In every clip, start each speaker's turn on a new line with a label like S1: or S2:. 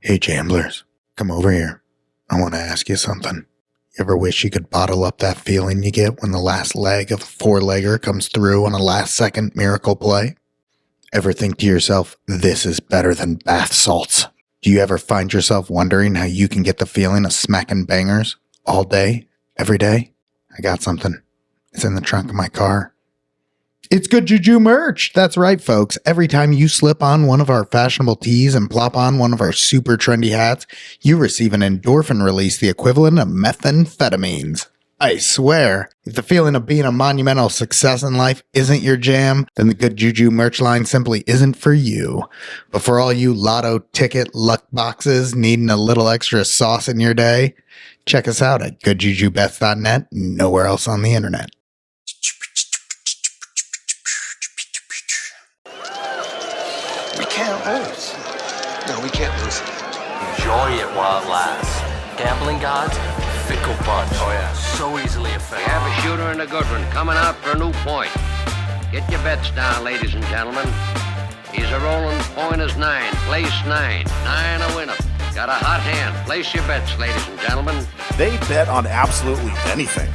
S1: Hey, gamblers, come over here. I want to ask you something. You ever wish you could bottle up that feeling you get when the last leg of a four-legger comes through on a last-second miracle play? Ever think to yourself, this is better than bath salts? Do you ever find yourself wondering how you can get the feeling of smacking bangers all day, every day? I got something. It's in the trunk of my car. It's Good JuJu merch. That's right, folks. Every time you slip on one of our fashionable tees and plop on one of our super trendy hats, you receive an endorphin release the equivalent of methamphetamines. I swear, if the feeling of being a monumental success in life isn't your jam, then the Good JuJu merch line simply isn't for you. But for all you lotto ticket luck boxes needing a little extra sauce in your day, check us out at goodjujubets.net, nowhere else on the internet.
S2: We can't lose. No, we can't lose.
S3: Enjoy it while it lasts. Gambling gods, fickle bunch.
S2: Oh, yeah.
S3: So easily affected.
S4: We have a shooter and a good one coming out for a new point. Get your bets down, ladies and gentlemen. He's a rolling point is 9, place 9. 9 a winner. Got a hot hand. Place your bets, ladies and gentlemen.
S5: They bet on absolutely anything.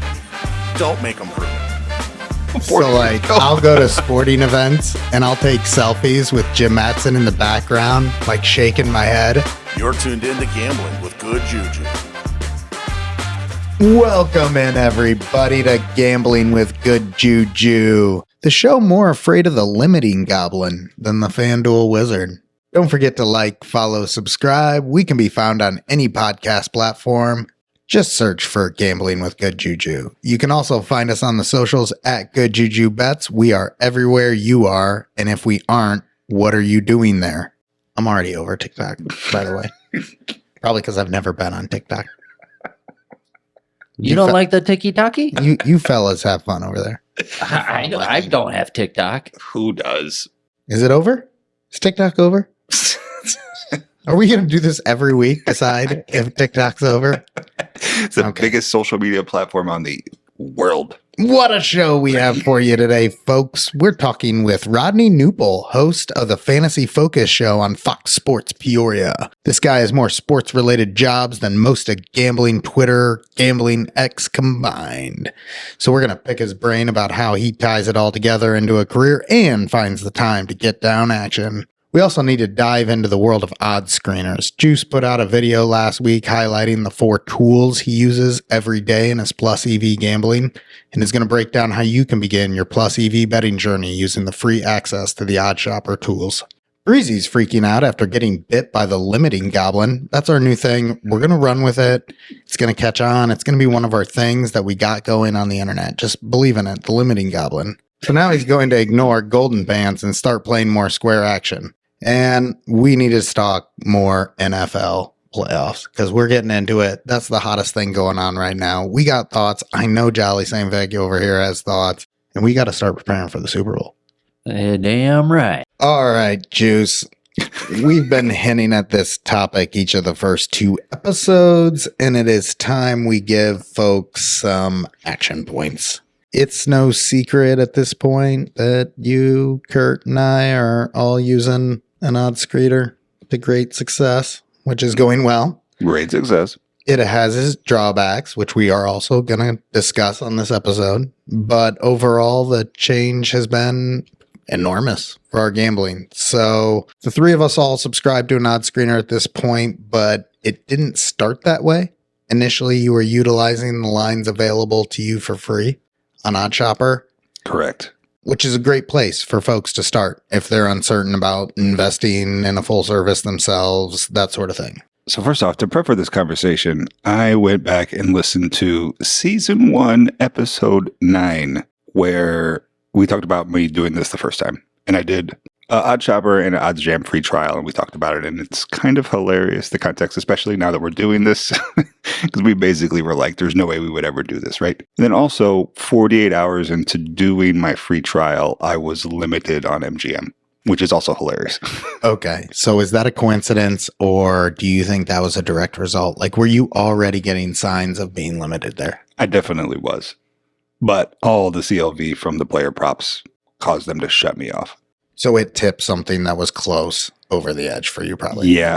S5: Don't make them prove it.
S1: So, I'll go to sporting events and I'll take selfies with Jim Matson in the background, like shaking my head.
S5: You're tuned in to Gambling with Good JuJu.
S1: Welcome in, everybody, to Gambling with Good JuJu, the show more afraid of the limiting goblin than the FanDuel wizard. Don't forget to like, follow, subscribe. We can be found on any podcast platform. Just search for Gambling with Good JuJu. You can also find us on the socials at Good JuJu Bets. We are everywhere you are, and if we aren't, what are you doing there? I'm already over TikTok, by the way. Probably because I've never been on TikTok.
S6: You don't like the tiki-taki?
S1: You fellas have fun over there.
S6: I don't have TikTok.
S2: Who does?
S1: Is it over? Is TikTok over? Are we going to do this every week, decide if TikTok's over?
S2: It's the biggest social media platform on the world.
S1: What a show we have for you today, folks. We're talking with Rodney Knuppel, host of the Fantasy Focus show on Fox Sports Peoria. This guy has more sports-related jobs than most of gambling Twitter, gambling X combined. So we're going to pick his brain about how he ties it all together into a career and finds the time to get down action. We also need to dive into the world of odds screeners. Juice put out a video last week highlighting the 4 tools he uses every day in his plus EV gambling, and is going to break down how you can begin your plus EV betting journey using the free access to the Oddshopper tools. Breezy's freaking out after getting bit by the limiting goblin. That's our new thing. We're going to run with it. It's going to catch on. It's going to be one of our things that we got going on the internet. Just believe in it, the limiting goblin. So now he's going to ignore golden pants and start playing more square action. And we need to talk more NFL playoffs because we're getting into it. That's the hottest thing going on right now. We got thoughts. I know Jolly St. Vic over here has thoughts, and we got to start preparing for the Super Bowl.
S6: Damn right.
S1: All right, Juice. We've been hinting at this topic each of the first 2 episodes, and it is time we give folks some action points. It's no secret at this point that you, Kurt, and I are all using an odds screener to great success, which is going well.
S2: Great success.
S1: It has its drawbacks, which we are also going to discuss on this episode. But overall, the change has been enormous for our gambling. So the 3 of us all subscribe to an odds screener at this point, but it didn't start that way. Initially, you were utilizing the lines available to you for free on Oddshopper.
S2: Correct.
S1: Which is a great place for folks to start if they're uncertain about investing in a full service themselves, that sort of thing.
S2: So first off, to prep for this conversation, I went back and listened to season 1, episode 9, where we talked about me doing this the first time. And I did Oddshopper and an OddsJam free trial, and we talked about it, and it's kind of hilarious, the context, especially now that we're doing this, because we basically were like, there's no way we would ever do this, right? And then also, 48 hours into doing my free trial, I was limited on MGM, which is also hilarious.
S1: Okay, so is that a coincidence, or do you think that was a direct result? Like, were you already getting signs of being limited there?
S2: I definitely was. But all the CLV from the player props caused them to shut me off.
S1: So it tipped something that was close over the edge for you, probably.
S2: Yeah.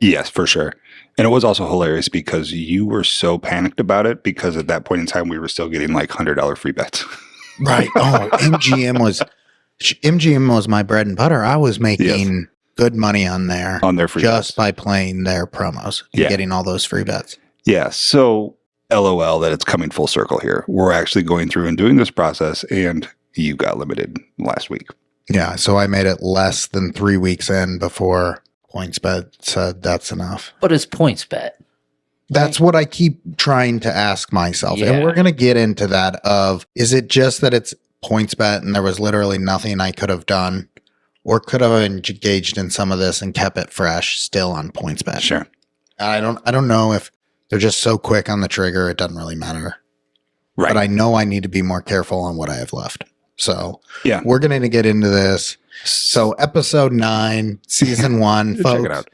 S2: Yes, for sure. And it was also hilarious because you were so panicked about it because at that point in time, we were still getting like $100 free bets.
S1: Right. Oh, MGM was my bread and butter. I was making good money on there
S2: On their free
S1: just
S2: bets.
S1: by playing their promos and
S2: Yeah.
S1: getting all those free bets.
S2: Yeah. So LOL that it's coming full circle here. We're actually going through and doing this process, and you got limited last week.
S1: Yeah. So I made it less than 3 weeks in before PointsBet said that's enough.
S6: But it's PointsBet.
S1: That's what I keep trying to ask myself.
S6: Yeah.
S1: And we're going to get into that of, is it just that it's PointsBet and there was literally nothing I could have done, or could have engaged in some of this and kept it fresh still on PointsBet?
S2: Sure.
S1: I don't know if they're just so quick on the trigger. It doesn't really matter.
S2: Right.
S1: But I know I need to be more careful on what I have left. So
S2: Yeah.
S1: we're going to get into this. So episode 9, season 1, folks.
S2: Check it out.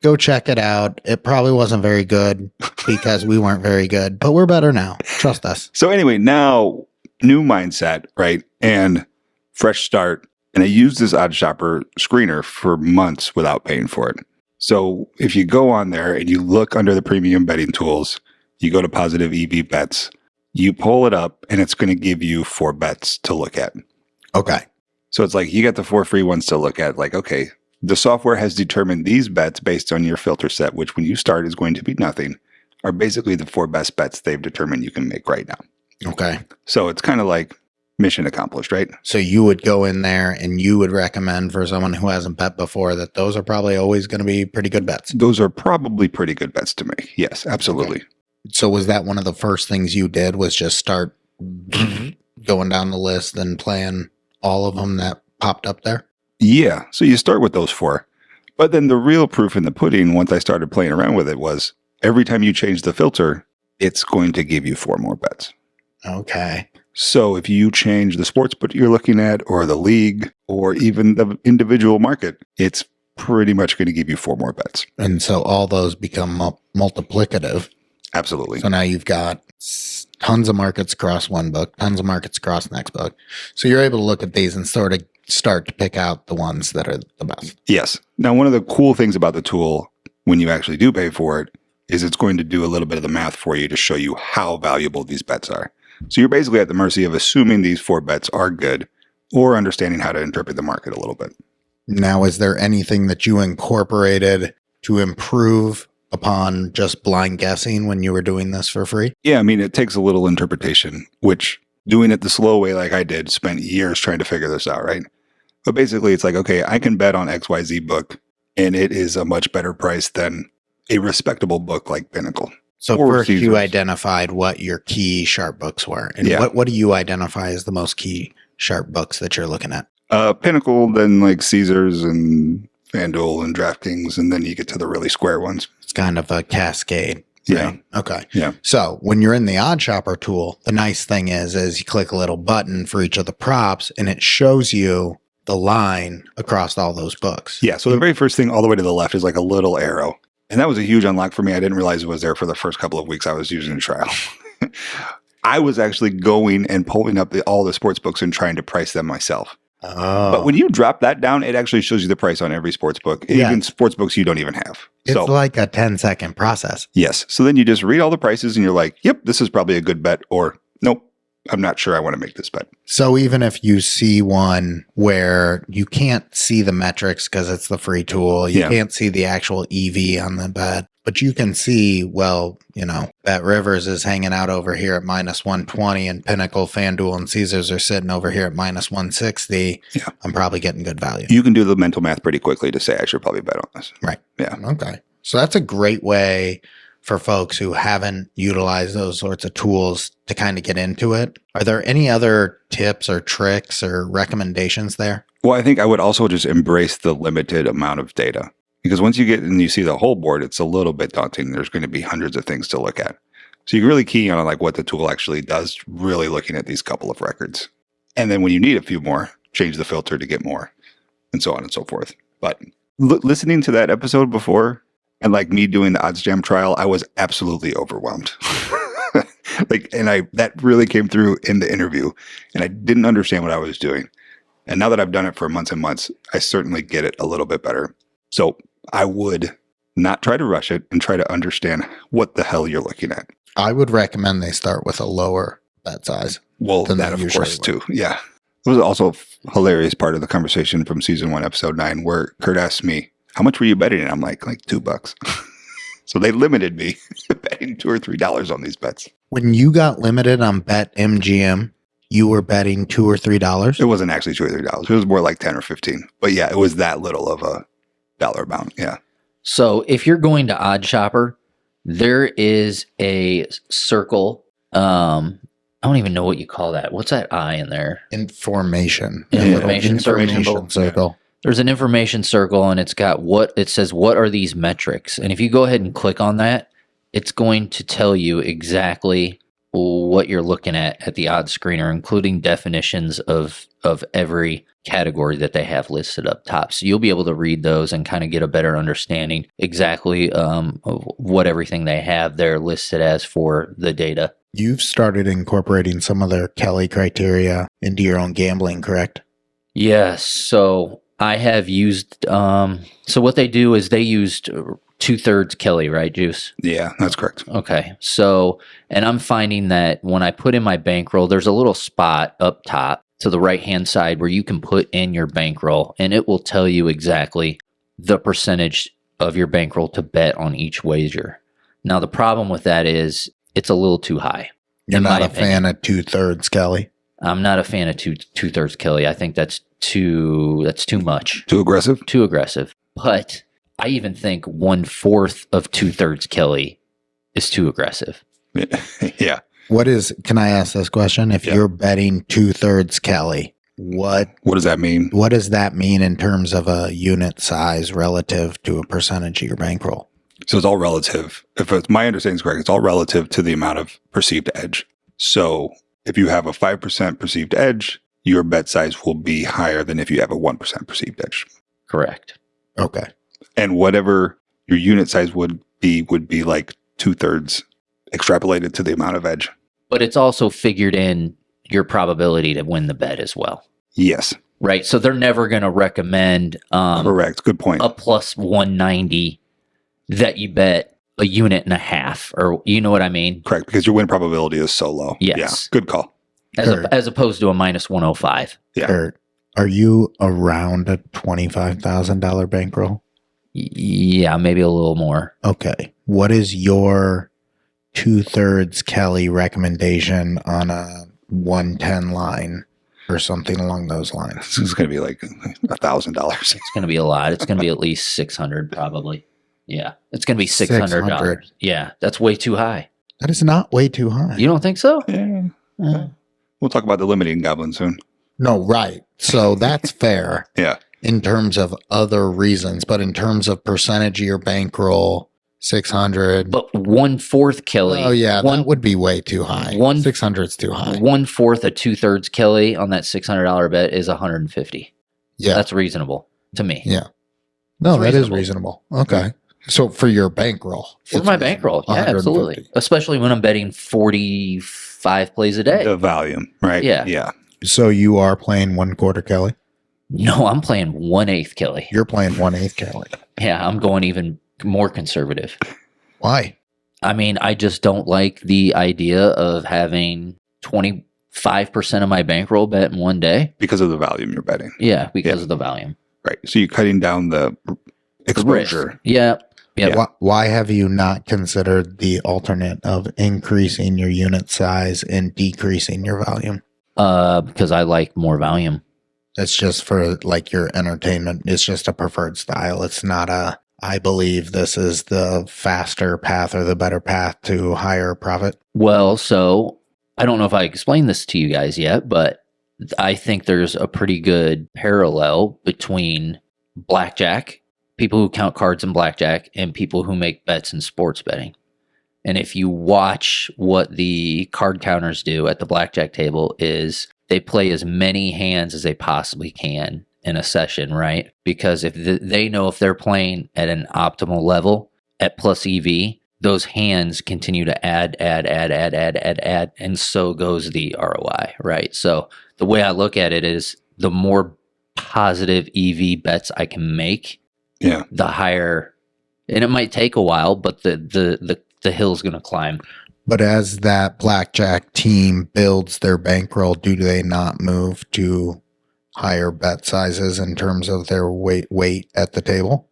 S1: Go check it out. It probably wasn't very good because we weren't very good, but we're better now. Trust us.
S2: So anyway, now new mindset, right? And fresh start. And I used this Oddshopper screener for months without paying for it. So if you go on there and you look under the premium betting tools, you go to positive EV bets, you pull it up and it's going to give you 4 bets to look at.
S1: Okay.
S2: So it's like you get the 4 free ones to look at. Like, okay, the software has determined these bets based on your filter set, which when you start is going to be nothing, are basically the 4 best bets they've determined you can make right now.
S1: Okay.
S2: So it's kind of like mission accomplished, right?
S1: So you would go in there and you would recommend for someone who hasn't bet before that those are probably always going to be pretty good bets.
S2: Those are probably pretty good bets to make. Yes, absolutely.
S1: Okay. So was that one of the first things you did, was just start going down the list and playing all of them that popped up there?
S2: Yeah. So you start with those 4. But then the real proof in the pudding, once I started playing around with it, was every time you change the filter, it's going to give you 4 more bets.
S1: Okay.
S2: So if you change the sports book you're looking at, or the league, or even the individual market, it's pretty much going to give you 4 more bets.
S1: And so all those become multiplicative.
S2: Absolutely.
S1: So now you've got tons of markets across one book, tons of markets across the next book. So you're able to look at these and sort of start to pick out the ones that are the best.
S2: Yes. Now, one of the cool things about the tool, when you actually do pay for it, is it's going to do a little bit of the math for you to show you how valuable these bets are. So you're basically at the mercy of assuming these 4 bets are good, or understanding how to interpret the market a little bit.
S1: Now, is there anything that you incorporated to improve upon just blind guessing when you were doing this for free?
S2: Yeah, I mean, it takes a little interpretation, which doing it the slow way like I did, spent years trying to figure this out, right? But basically, it's like, okay, I can bet on XYZ book, and it is a much better price than a respectable book like Pinnacle.
S1: So
S2: Or
S1: first you
S2: Caesars.
S1: identified what your key sharp books were. And
S2: Yeah.
S1: what do you identify as the most key sharp books that you're looking at?
S2: Pinnacle, then like Caesars and FanDuel and DraftKings, and then you get to the really square ones.
S1: It's kind of a cascade.
S2: Yeah.
S1: Right? Okay.
S2: Yeah.
S1: So when you're in the Oddshopper tool, the nice thing is you click a little button for each of the props and it shows you the line across all those books.
S2: Yeah. So the very first thing all the way to the left is like a little arrow. And that was a huge unlock for me. I didn't realize it was there for the first couple of weeks I was using the trial. I was actually going and pulling up all the sports books and trying to price them myself.
S1: Oh.
S2: But when you drop that down, it actually shows you the price on every sports book,
S1: Yeah.
S2: even sports books you don't even have.
S1: It's
S2: So
S1: like a 10-second process.
S2: yes. So then you just read all the prices and you're like, yep, this is probably a good bet, or nope, I'm not sure I want to make this bet.
S1: So even if you see one where you can't see the metrics because it's the free tool, you
S2: Yeah.
S1: can't see the actual EV on the bet, but you can see, well, Bet Rivers is hanging out over here at minus 120 and Pinnacle, FanDuel, and Caesars are sitting over here at minus 160.
S2: Yeah.
S1: I'm probably getting good value.
S2: You can do the mental math pretty quickly to say I should probably bet on this.
S1: Right.
S2: Yeah.
S1: Okay. So that's a great way for folks who haven't utilized those sorts of tools to kind of get into it. Are there any other tips or tricks or recommendations there?
S2: Well, I think I would also just embrace the limited amount of data, because once you get and you see the whole board, it's a little bit daunting. There's going to be hundreds of things to look at. So you can really key on like what the tool actually does, really looking at these couple of records. And then when you need a few more, change the filter to get more, and so on and so forth. But listening to that episode before, and like me doing the Odds Jam trial, I was absolutely overwhelmed. That really came through in the interview, and I didn't understand what I was doing. And now that I've done it for months and months, I certainly get it a little bit better. So I would not try to rush it, and try to understand what the hell you're looking at.
S1: I would recommend they start with a lower bet size.
S2: Well,
S1: than
S2: that
S1: they
S2: of
S1: usually
S2: course
S1: would.
S2: too. Yeah. It was also a hilarious part of the conversation from season 1, episode 9, where Kurt asked me, how much were you betting? And I'm like $2. So they limited me betting $2 or $3 on these bets.
S1: When you got limited on Bet MGM, you were betting $2 or $3.
S2: It wasn't actually $2 or $3. It was more like 10 or 15. But yeah, it was that little of a dollar amount. Yeah.
S6: So if you're going to Oddshopper, there is a circle. I don't even know what you call that. What's that I in there?
S1: Information.
S6: Yeah,
S1: A little
S6: information circle.
S1: circle.
S6: There's an information circle, and it's got what says, what are these metrics? And if you go ahead and click on that, it's going to tell you exactly what you're looking at the odds screener, including definitions of every category that they have listed up top. So you'll be able to read those and kind of get a better understanding exactly of what everything they have there listed as for the data.
S1: You've started incorporating some of their Kelly criteria into your own gambling, correct?
S6: Yes. So I have used, so what they do is they used 2/3 Kelly, right, Juice?
S2: Yeah, that's correct.
S6: Okay. So, and I'm finding that when I put in my bankroll, there's a little spot up top to the right-hand side where you can put in your bankroll, and it will tell you exactly the percentage of your bankroll to bet on each wager. Now, the problem with that is it's a little too high.
S1: You're
S6: in
S1: not
S6: my
S1: a fan of 2/3 Kelly.
S6: I'm not a fan of 2/3 Kelly. I think that's too much.
S2: Too aggressive?
S6: Too aggressive. But I even think 1/4 of 2/3 Kelly is too aggressive.
S2: Yeah.
S1: Can I ask this question? If
S2: Yeah.
S1: you're betting 2/3 Kelly, what
S2: What does that mean?
S1: does that mean in terms of a unit size relative to a percentage of your bankroll?
S2: So it's all relative. If it's, my understanding is correct, it's all relative to the amount of perceived edge. So if you have a 5% perceived edge, your bet size will be higher than if you have a 1% perceived edge.
S6: Correct.
S1: Okay.
S2: And whatever your unit size would be like 2/3 extrapolated to the amount of edge.
S6: But it's also figured in your probability to win the bet as well.
S2: Yes.
S6: Right. So they're never going to recommend
S2: Correct. Good point.
S6: a plus 190 that you bet a unit and a half, or you know what I mean?
S2: Correct. Because your win probability is so low.
S6: Yes.
S2: Yeah. Good call.
S6: As opposed to a minus 105.
S2: Yeah.
S1: Kurt, are you around a $25,000 bankroll?
S6: Yeah, maybe a little more.
S1: Okay. What is your 2/3 Kelly recommendation on a 110 line or something along those lines?
S2: This is going to be like $1,000.
S6: It's going to be a lot. It's going to be at least 600 probably. Yeah. It's going to be $600.
S1: 600.
S6: Yeah. That's way too high.
S1: That is not way too high.
S6: You don't think so?
S2: Yeah. We'll talk about the limiting goblin soon.
S1: No, right. So that's fair
S2: Yeah.
S1: in terms of other reasons, but in terms of percentage of your bankroll, 600.
S6: But 1/4 Kelly.
S1: Oh yeah, that would be way too high. 600 is too high.
S6: 1/4 of 2/3 Kelly on that $600 bet is 150.
S1: Yeah,
S6: That's reasonable to me.
S1: yeah. No,
S6: It's
S1: that is
S6: reasonable.
S1: reasonable. Okay, so for your bankroll,
S6: For
S1: it's
S6: my
S1: reasonable.
S6: bankroll. Yeah,
S1: 150.
S6: absolutely. Especially when I'm betting 45 plays a day.
S2: The volume, right?
S6: Yeah.
S2: Yeah.
S1: So you are playing 1/4 Kelly.
S6: No, I'm playing 1/8 Kelly.
S1: You're playing 1/8 Kelly.
S6: Yeah, I'm going even more conservative.
S1: Why?
S6: I mean, I just don't like the idea of having 25% of my bankroll bet in one day.
S2: Because of the volume you're betting.
S6: Yeah, because of the volume.
S2: Right. So you're cutting down the
S6: The
S2: exposure.
S6: risk. Yeah. Yeah.
S1: Why have you not considered the alternate of increasing your unit size and decreasing your volume?
S6: Because I like more volume.
S1: It's just for like your entertainment. It's just a preferred style. It's not I believe this is the faster path or the better path to higher profit.
S6: Well, so I don't know if I explained this to you guys yet, but I think there's a pretty good parallel between blackjack, people who count cards in blackjack, and people who make bets in sports betting. And if you watch what the card counters do at the blackjack table is they play as many hands as they possibly can in a session, right? Because if they know if they're playing at an optimal level at plus EV, those hands continue to add, and so goes the ROI, right? So the way I look at it is the more positive EV bets I can make,
S2: Yeah.
S6: the higher And it might take a while, but the hill's going to climb.
S1: But as that blackjack team builds their bankroll, do they not move to higher bet sizes in terms of their weight at the table?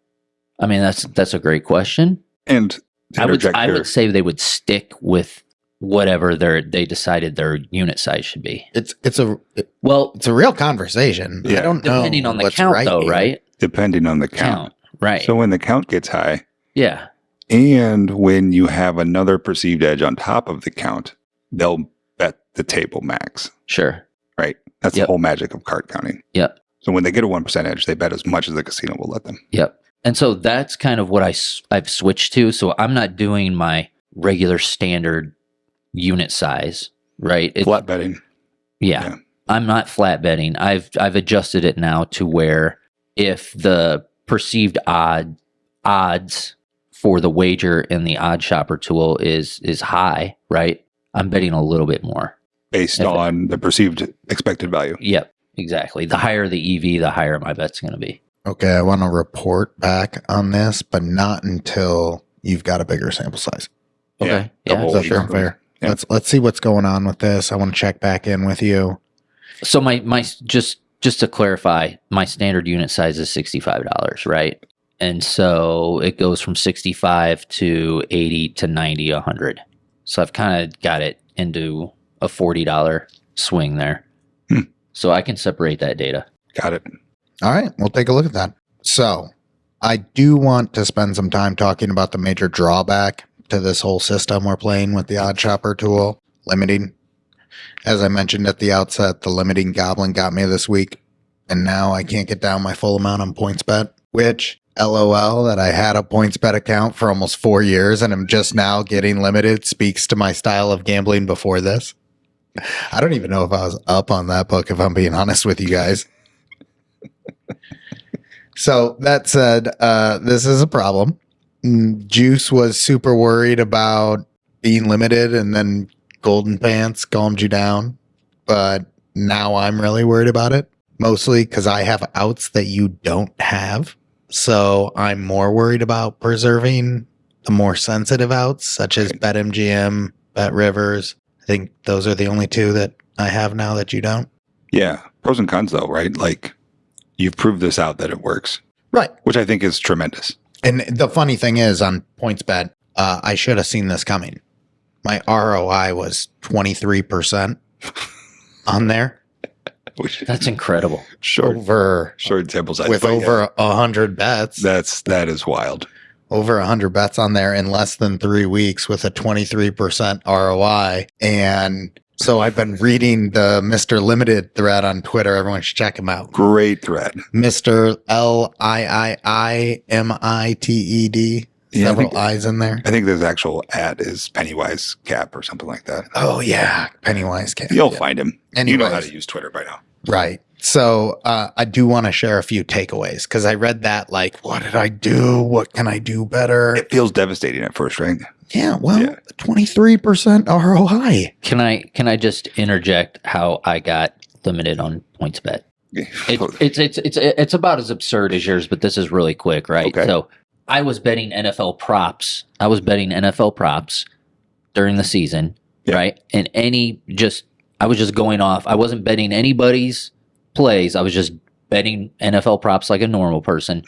S6: I mean, that's a great question.
S2: And
S6: I would say they would stick with whatever they decided their unit size should be.
S1: It's a real conversation.
S2: Yeah.
S1: I don't know.
S6: Depending on the count, though,
S1: here.
S6: right?
S2: Depending on the count.
S6: Right.
S2: So when the count gets high,
S6: yeah.
S2: and when you have another perceived edge on top of the count, they'll bet the table max.
S6: Sure.
S2: Right? That's the whole magic of card counting.
S6: Yep.
S2: So when they get a 1% edge, they bet as much as the casino will let them.
S6: Yep. And so that's kind of what I've switched to. So I'm not doing my regular standard unit size, right?
S2: Flat betting.
S6: Yeah. I'm not flat betting. I've adjusted it now to where if the perceived odds for the wager in the Oddshopper tool is high, right? I'm betting a little bit more.
S2: Based on the perceived expected value.
S6: Yep, exactly. The higher the EV, the higher my bet's going to be.
S1: Okay, I want to report back on this, but not until you've got a bigger sample size.
S6: Okay. Yeah.
S1: Is that fair? Fair.
S2: Yeah.
S1: Let's see what's going on with this. I want to check back in with you.
S6: So my just to clarify, my standard unit size is $65, right? And so it goes from 65 to 80 to 90, 100. So I've kind of got it into a $40 swing there. So I can separate that data.
S2: Got it.
S1: All right, we'll take a look at that. So I do want to spend some time talking about the major drawback to this whole system we're playing with the Oddshopper tool, limiting. As I mentioned at the outset, the limiting goblin got me this week, and now I can't get down my full amount on PointsBet, which, LOL, that I had a PointsBet account for almost 4 years and I'm just now getting limited speaks to my style of gambling before this. I don't even know if I was up on that book, if I'm being honest with you guys. So that said, this is a problem. Juice was super worried about being limited, and then Golden Pants calmed you down. But now I'm really worried about it, mostly because I have outs that you don't have. So I'm more worried about preserving the more sensitive outs, such as BetMGM, BetRivers. I think those are the only two that I have now that you don't.
S2: Yeah. Pros and cons, though, right? Like, you've proved this out that it works.
S1: Right.
S2: Which I think is tremendous.
S1: And the funny thing is, on PointsBet, I should have seen this coming. My ROI was 23% on there.
S6: That's incredible.
S2: Short sample size.
S1: With over 100 bets.
S2: That is wild.
S1: Over 100 bets on there in less than 3 weeks with a 23% ROI. And so I've been reading the Mr. Limited thread on Twitter. Everyone should check him out.
S2: Great thread.
S1: Mr. LIIIMITED. Several I's in there.
S2: I think the actual ad is Pennywise Cap or something like that.
S1: Oh, yeah. Pennywise Cap.
S2: You'll find him.
S1: Anyways.
S2: You know how to use Twitter by now.
S1: Right. So I do want to share a few takeaways because I read that like, what did I do? What can I do better?
S2: It feels devastating at first, right?
S1: Yeah. Well, 23% ROI.
S6: Can I just interject how I got limited on PointsBet? It's about as absurd as yours, but this is really quick, right?
S2: Okay.
S6: So I was betting NFL props. During the season, right? And I was just going off. I wasn't betting anybody's plays. I was just betting NFL props like a normal person.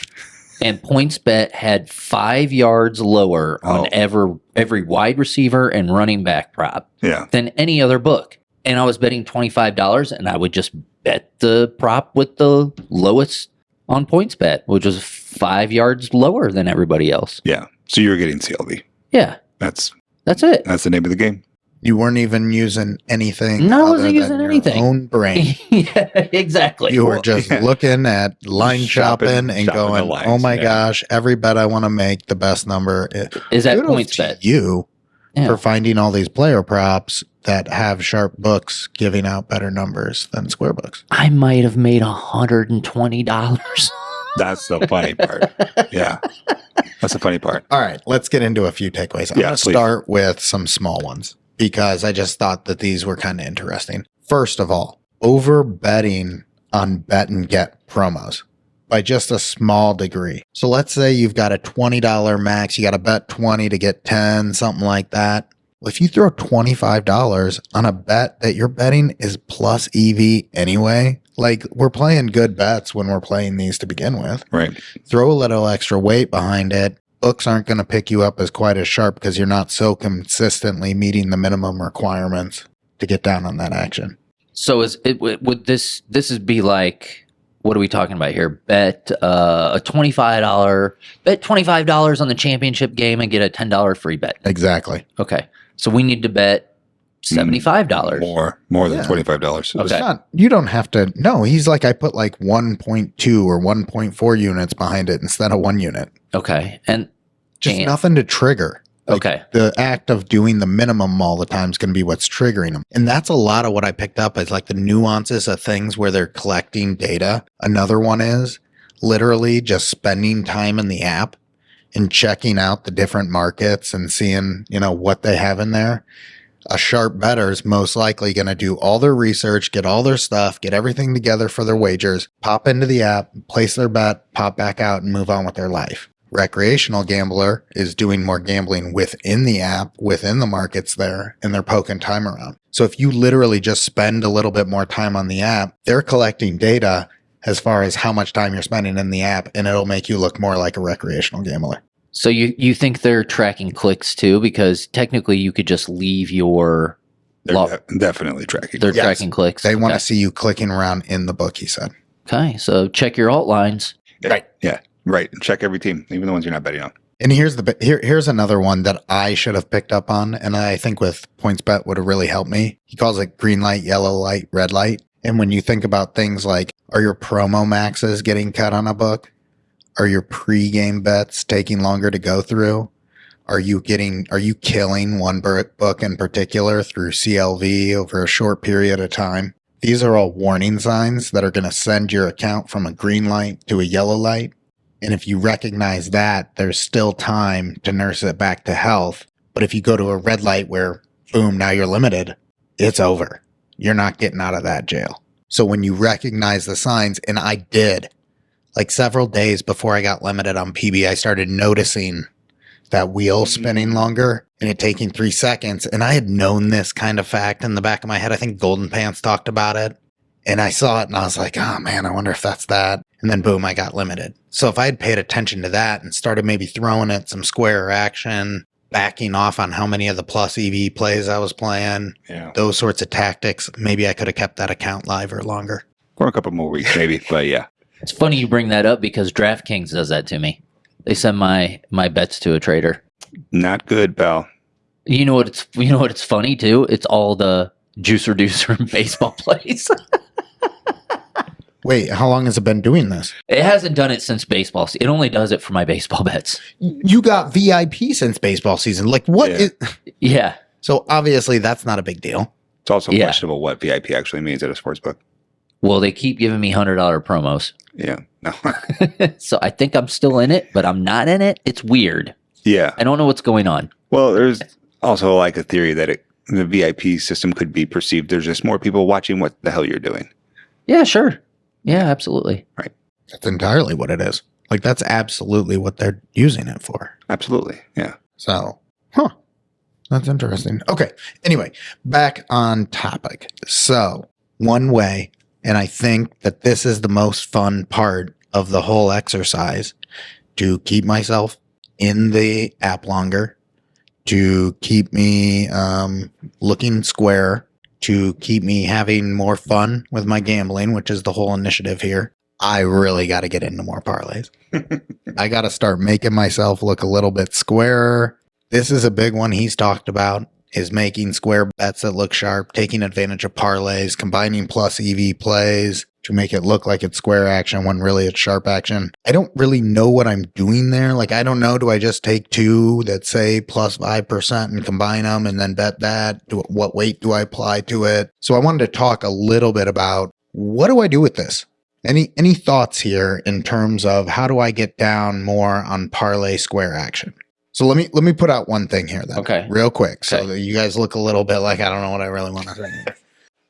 S6: And PointsBet had 5 yards lower on every wide receiver and running back prop than any other book. And I was betting $25, and I would just bet the prop with the lowest on PointsBet, which was 5 yards lower than everybody else.
S2: Yeah. So you're getting CLV.
S6: Yeah.
S2: That's
S6: it.
S2: That's the name of the game.
S1: You weren't even using anything.
S6: No, I wasn't using anything.
S1: Your own brain.
S6: Yeah, exactly.
S1: You were just looking at line shopping and going,
S2: lines,
S1: oh my gosh, every bet I want to make, the best number
S6: is at
S1: Kudos
S6: PointsBet.
S1: to you for finding all these player props that have sharp books giving out better numbers than square books.
S6: I might have made $120.
S2: That's the funny part. Yeah. That's the funny part.
S1: All right, let's get into a few takeaways. I'm going to start with some small ones because I just thought that these were kind of interesting. First of all, over betting on bet and get promos by just a small degree. So let's say you've got a $20 max, you got to bet 20 to get 10, something like that. Well, if you throw $25 on a bet that you're betting is plus EV anyway, like we're playing good bets when we're playing these to begin with.
S2: Right.
S1: Throw a little extra weight behind it. Books aren't going to pick you up as quite as sharp because you're not so consistently meeting the minimum requirements to get down on that action.
S6: So would this be like, what are we talking about here? Bet a $25 on the championship game and get a $10 free bet.
S1: Exactly.
S6: Okay. So we need to bet $75.
S2: More than $25.
S6: Okay.
S1: It's not, you don't have to. No, he's like, I put like 1.2 or 1.4 units behind it instead of 1 unit.
S6: Okay. And
S1: Just nothing to trigger. Like,
S6: okay.
S1: The act of doing the minimum all the time is going to be what's triggering them. And that's a lot of what I picked up is like the nuances of things where they're collecting data. Another one is literally just spending time in the app and checking out the different markets and seeing, what they have in there. A sharp bettor is most likely going to do all their research, get all their stuff, get everything together for their wagers, pop into the app, place their bet, pop back out and move on with their life. Recreational gambler is doing more gambling within the app, within the markets there, and they're poking time around. So if you literally just spend a little bit more time on the app, they're collecting data as far as how much time you're spending in the app, and it'll make you look more like a recreational gambler.
S6: So you think they're tracking clicks too? Because technically you could just leave your...
S2: They're definitely tracking.
S6: They're tracking clicks.
S1: They want to see you clicking around in the book, he said.
S6: Okay, so check your alt lines.
S2: Right. Yeah. Right. Check every team, even the ones you're not betting on.
S1: And here's another one that I should have picked up on, and I think with PointsBet would have really helped me. He calls it green light, yellow light, red light. And when you think about things like, are your promo maxes getting cut on a book? Are your pre-game bets taking longer to go through? Are you killing one book in particular through CLV over a short period of time? These are all warning signs that are going to send your account from a green light to a yellow light. And if you recognize that, there's still time to nurse it back to health. But if you go to a red light where, boom, now you're limited, it's over. You're not getting out of that jail. So when you recognize the signs, and I did, like several days before I got limited on PB, I started noticing that wheel spinning longer and it taking 3 seconds. And I had known this kind of fact in the back of my head. I think Golden Pants talked about it. And I saw it and I was like, oh man, I wonder if that's that. And then boom, I got limited. So if I had paid attention to that and started maybe throwing it some square action, backing off on how many of the plus EV plays I was playing, those sorts of tactics, maybe I could have kept that account live or longer.
S2: Or a couple more weeks maybe, but yeah.
S6: It's funny you bring that up because DraftKings does that to me. They send my bets to a trader.
S2: Not good, pal.
S6: You know what it's funny too? It's all the juicer deucer and baseball plays.
S1: Wait, how long has it been doing this?
S6: It hasn't done it since baseball. It only does it for my baseball bets.
S1: You got VIP since baseball season. Like what is...
S6: Yeah.
S1: So obviously that's not a big deal.
S2: It's also questionable what VIP actually means at a sports book.
S6: Well, they keep giving me $100 promos.
S2: Yeah. No.
S6: So I think I'm still in it, but I'm not in it. It's weird.
S2: Yeah.
S6: I don't know what's going on.
S2: Well, there's also like a theory that the VIP system could be perceived. There's just more people watching what the hell you're doing.
S6: Yeah, sure. Yeah, absolutely.
S2: Right.
S1: That's entirely what it is. Like that's absolutely what they're using it for.
S2: Absolutely. Yeah.
S1: So, that's interesting. Okay. Anyway, back on topic. So one way, and I think that this is the most fun part of the whole exercise, to keep myself in the app longer, to keep me looking square, to keep me having more fun with my gambling, which is the whole initiative here. I really got to get into more parlays. I got to start making myself look a little bit squarer. This is a big one he's talked about, is making square bets that look sharp, taking advantage of parlays, combining plus EV plays to make it look like it's square action when really it's sharp action. I don't really know what I'm doing there. Like, I don't know. Do I just take two that say plus 5% and combine them and then bet that? What weight do I apply to it? So I wanted to talk a little bit about what do I do with this? Any thoughts here in terms of how do I get down more on parlay square action? So let me put out one thing here then.
S6: Okay.
S1: Real quick. So that you guys look a little bit like I don't know what I really want to say.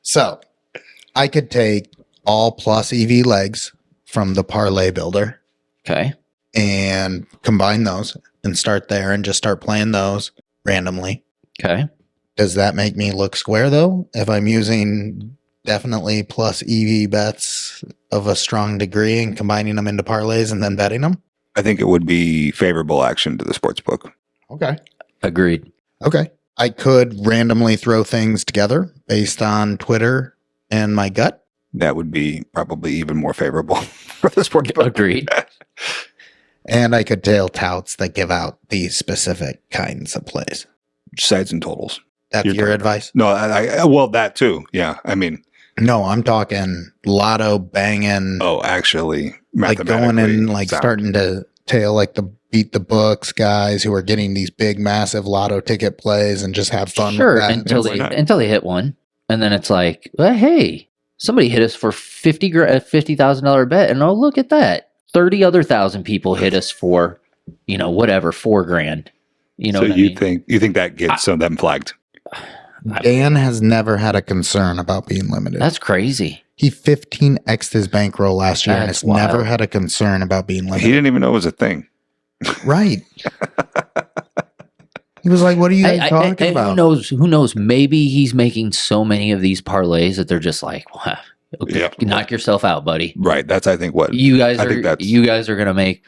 S1: So I could take all plus EV legs from the parlay builder
S6: Okay.
S1: and combine those and start there and just start playing those randomly.
S6: Okay.
S1: Does that make me look square though? If I'm using definitely plus EV bets of a strong degree and combining them into parlays and then betting them?
S2: I think it would be favorable action to the sports book.
S1: Okay.
S6: Agreed.
S1: Okay. I could randomly throw things together based on Twitter and my gut.
S2: That would be probably even more favorable for the sports book.
S6: Agreed.
S1: And I could tail touts that give out these specific kinds of plays.
S2: Sides and totals.
S1: That's
S2: You're
S1: your
S2: talking-
S1: advice?
S2: No, well, that too. Yeah. I mean,
S1: No, I'm talking lotto banging,
S2: actually,
S1: like going in, like
S2: sound.
S1: starting to tail like the beat the books guys who are getting these big, massive lotto ticket plays and just have fun
S6: Sure,
S1: with that.
S6: until
S2: Why not?
S6: they hit one, and then it's like, well, hey, somebody hit us for $50,000 bet, and oh, look at that, 30 other thousand people hit us for, whatever, $4,000. You know,
S2: So
S6: what I
S2: you
S6: mean?
S2: think that gets some of them flagged?
S1: Dan has never had a concern about being limited.
S6: That's crazy.
S1: He 15x'd his bankroll last year and
S6: That's
S1: has never
S6: wild.
S1: had a concern about being
S2: He
S1: limited.
S2: didn't even know it was a thing.
S1: Right. He was like, what are you guys talking about?
S6: Who knows? Maybe he's making so many of these parlays that they're just like, wow, okay,
S2: Yeah.
S6: knock yourself out, buddy.
S2: Right. That's, I think, what
S6: You guys
S2: I think that's-
S6: are gonna make,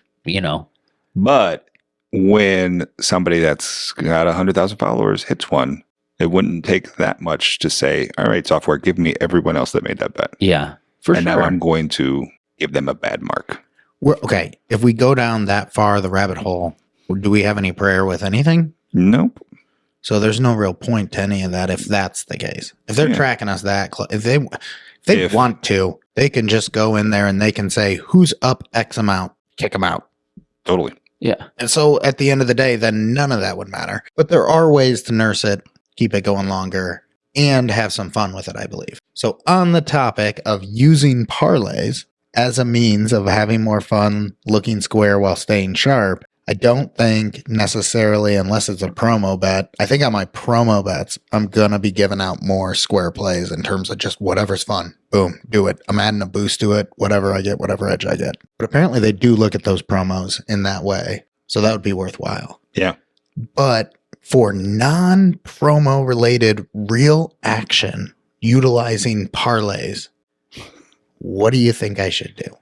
S2: But when somebody that's got 100,000 followers hits one, it wouldn't take that much to say, all right, software, give me everyone else that made that bet.
S6: yeah, for
S2: And
S6: sure.
S2: now I'm going to give them a bad mark.
S1: Okay, if we go down that far the rabbit hole, do we have any prayer with anything?
S2: Nope.
S1: So there's no real point to any of that if that's the case. If they're
S2: Yeah.
S1: tracking us that close, if they
S2: If-
S1: want to, they can just go in there and they can say, who's up X amount, kick them out.
S2: Totally.
S6: Yeah,
S1: And so at the end of the day, then none of that would matter. But there are ways to nurse it, keep it going longer, and have some fun with it, I believe. So on the topic of using parlays as a means of having more fun, looking square while staying sharp, I don't think necessarily, unless it's a promo bet, I think on my promo bets, I'm going to be giving out more square plays in terms of just whatever's fun. Boom, do it. I'm adding a boost to it, whatever I get, whatever edge I get. But apparently they do look at those promos in that way. So that would be worthwhile.
S2: Yeah.
S1: But for non-promo related real action utilizing parlays, what do you think I should do?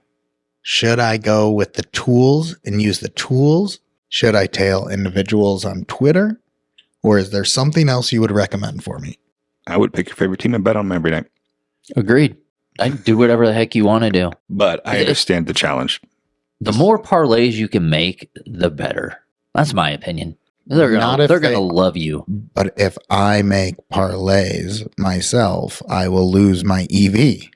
S1: Should I go with the tools and use the tools? Should I tail individuals on Twitter? Or is there something else you would recommend for me?
S2: I would pick your favorite team and bet on them every night.
S6: agreed. I do whatever the heck you want to do.
S2: But I understand the challenge.
S6: The more parlays you can make, the better. That's my opinion. They're
S1: Not if
S6: gonna
S1: they-
S6: love you.
S1: But if I make parlays myself, I will lose my EV.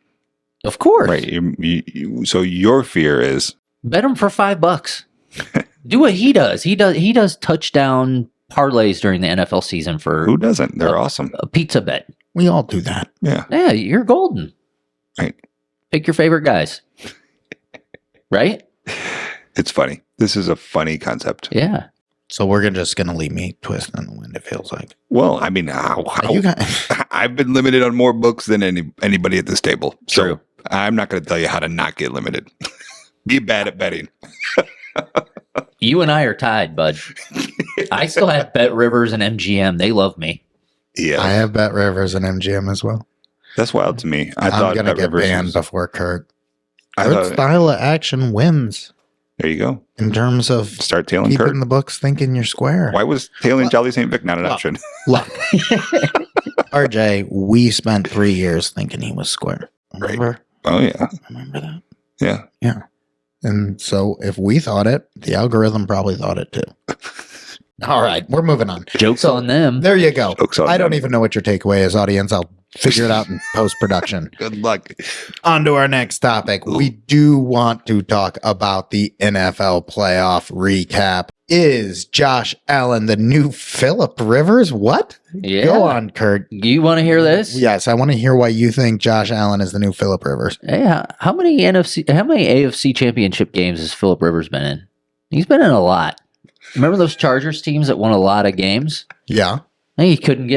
S6: Of course.
S2: Right. So your fear is
S6: Bet him for $5. Do what he does. He does touchdown parlays during the NFL season for
S2: who doesn't? They're awesome.
S6: a pizza bet.
S1: We all do that.
S2: Yeah.
S6: Yeah, you're golden.
S2: Right.
S6: Pick your favorite guys. Right?
S2: It's funny. This is a funny concept.
S6: Yeah.
S1: So we're just going to leave me twisting in the wind, it feels like.
S2: Well, I mean,
S1: You guys,
S2: I've been limited on more books than anybody at this table.
S6: True.
S2: So I'm not going to tell you how to not get limited. Be bad at betting.
S6: You and I are tied, bud. I still have Bet Rivers and MGM. They love me.
S2: Yeah.
S1: I have Bet Rivers and MGM as well.
S2: That's wild to me. I
S1: I'm
S2: thought
S1: going to
S2: Bet
S1: get
S2: Rivers
S1: banned
S2: was-
S1: before Kurt.
S2: I
S1: Kurt's
S2: thought,
S1: style of action wins
S2: there you go.
S1: in terms of
S2: Start tailing
S1: keeping
S2: Kurt.
S1: the books thinking you're square.
S2: Why was tailing Jolly St. Vic not an
S1: Well,
S2: option?
S1: Look, RJ, we spent 3 years thinking he was square. Remember?
S2: Oh, yeah.
S1: Remember that?
S2: Yeah.
S1: Yeah. And so if we thought it, the algorithm probably thought it too. All right, we're moving on.
S6: Jokes on them.
S1: There you go.
S2: Jokes on
S1: I don't
S2: them.
S1: even know what your takeaway is, audience. I'll figure it out in post-production.
S2: Good luck.
S1: On to our next topic. We do want to talk about the NFL playoff recap. Is Josh Allen the new Phillip Rivers? What?
S6: Yeah.
S1: Go on, Kurt.
S6: You want to hear this?
S1: Yes, I want to hear why you think Josh Allen is the new Phillip Rivers.
S6: Hey, how many AFC championship games has Phillip Rivers been in? He's been in a lot. Remember those Chargers teams that won a lot of games?
S1: Yeah.
S6: Hey, he couldn't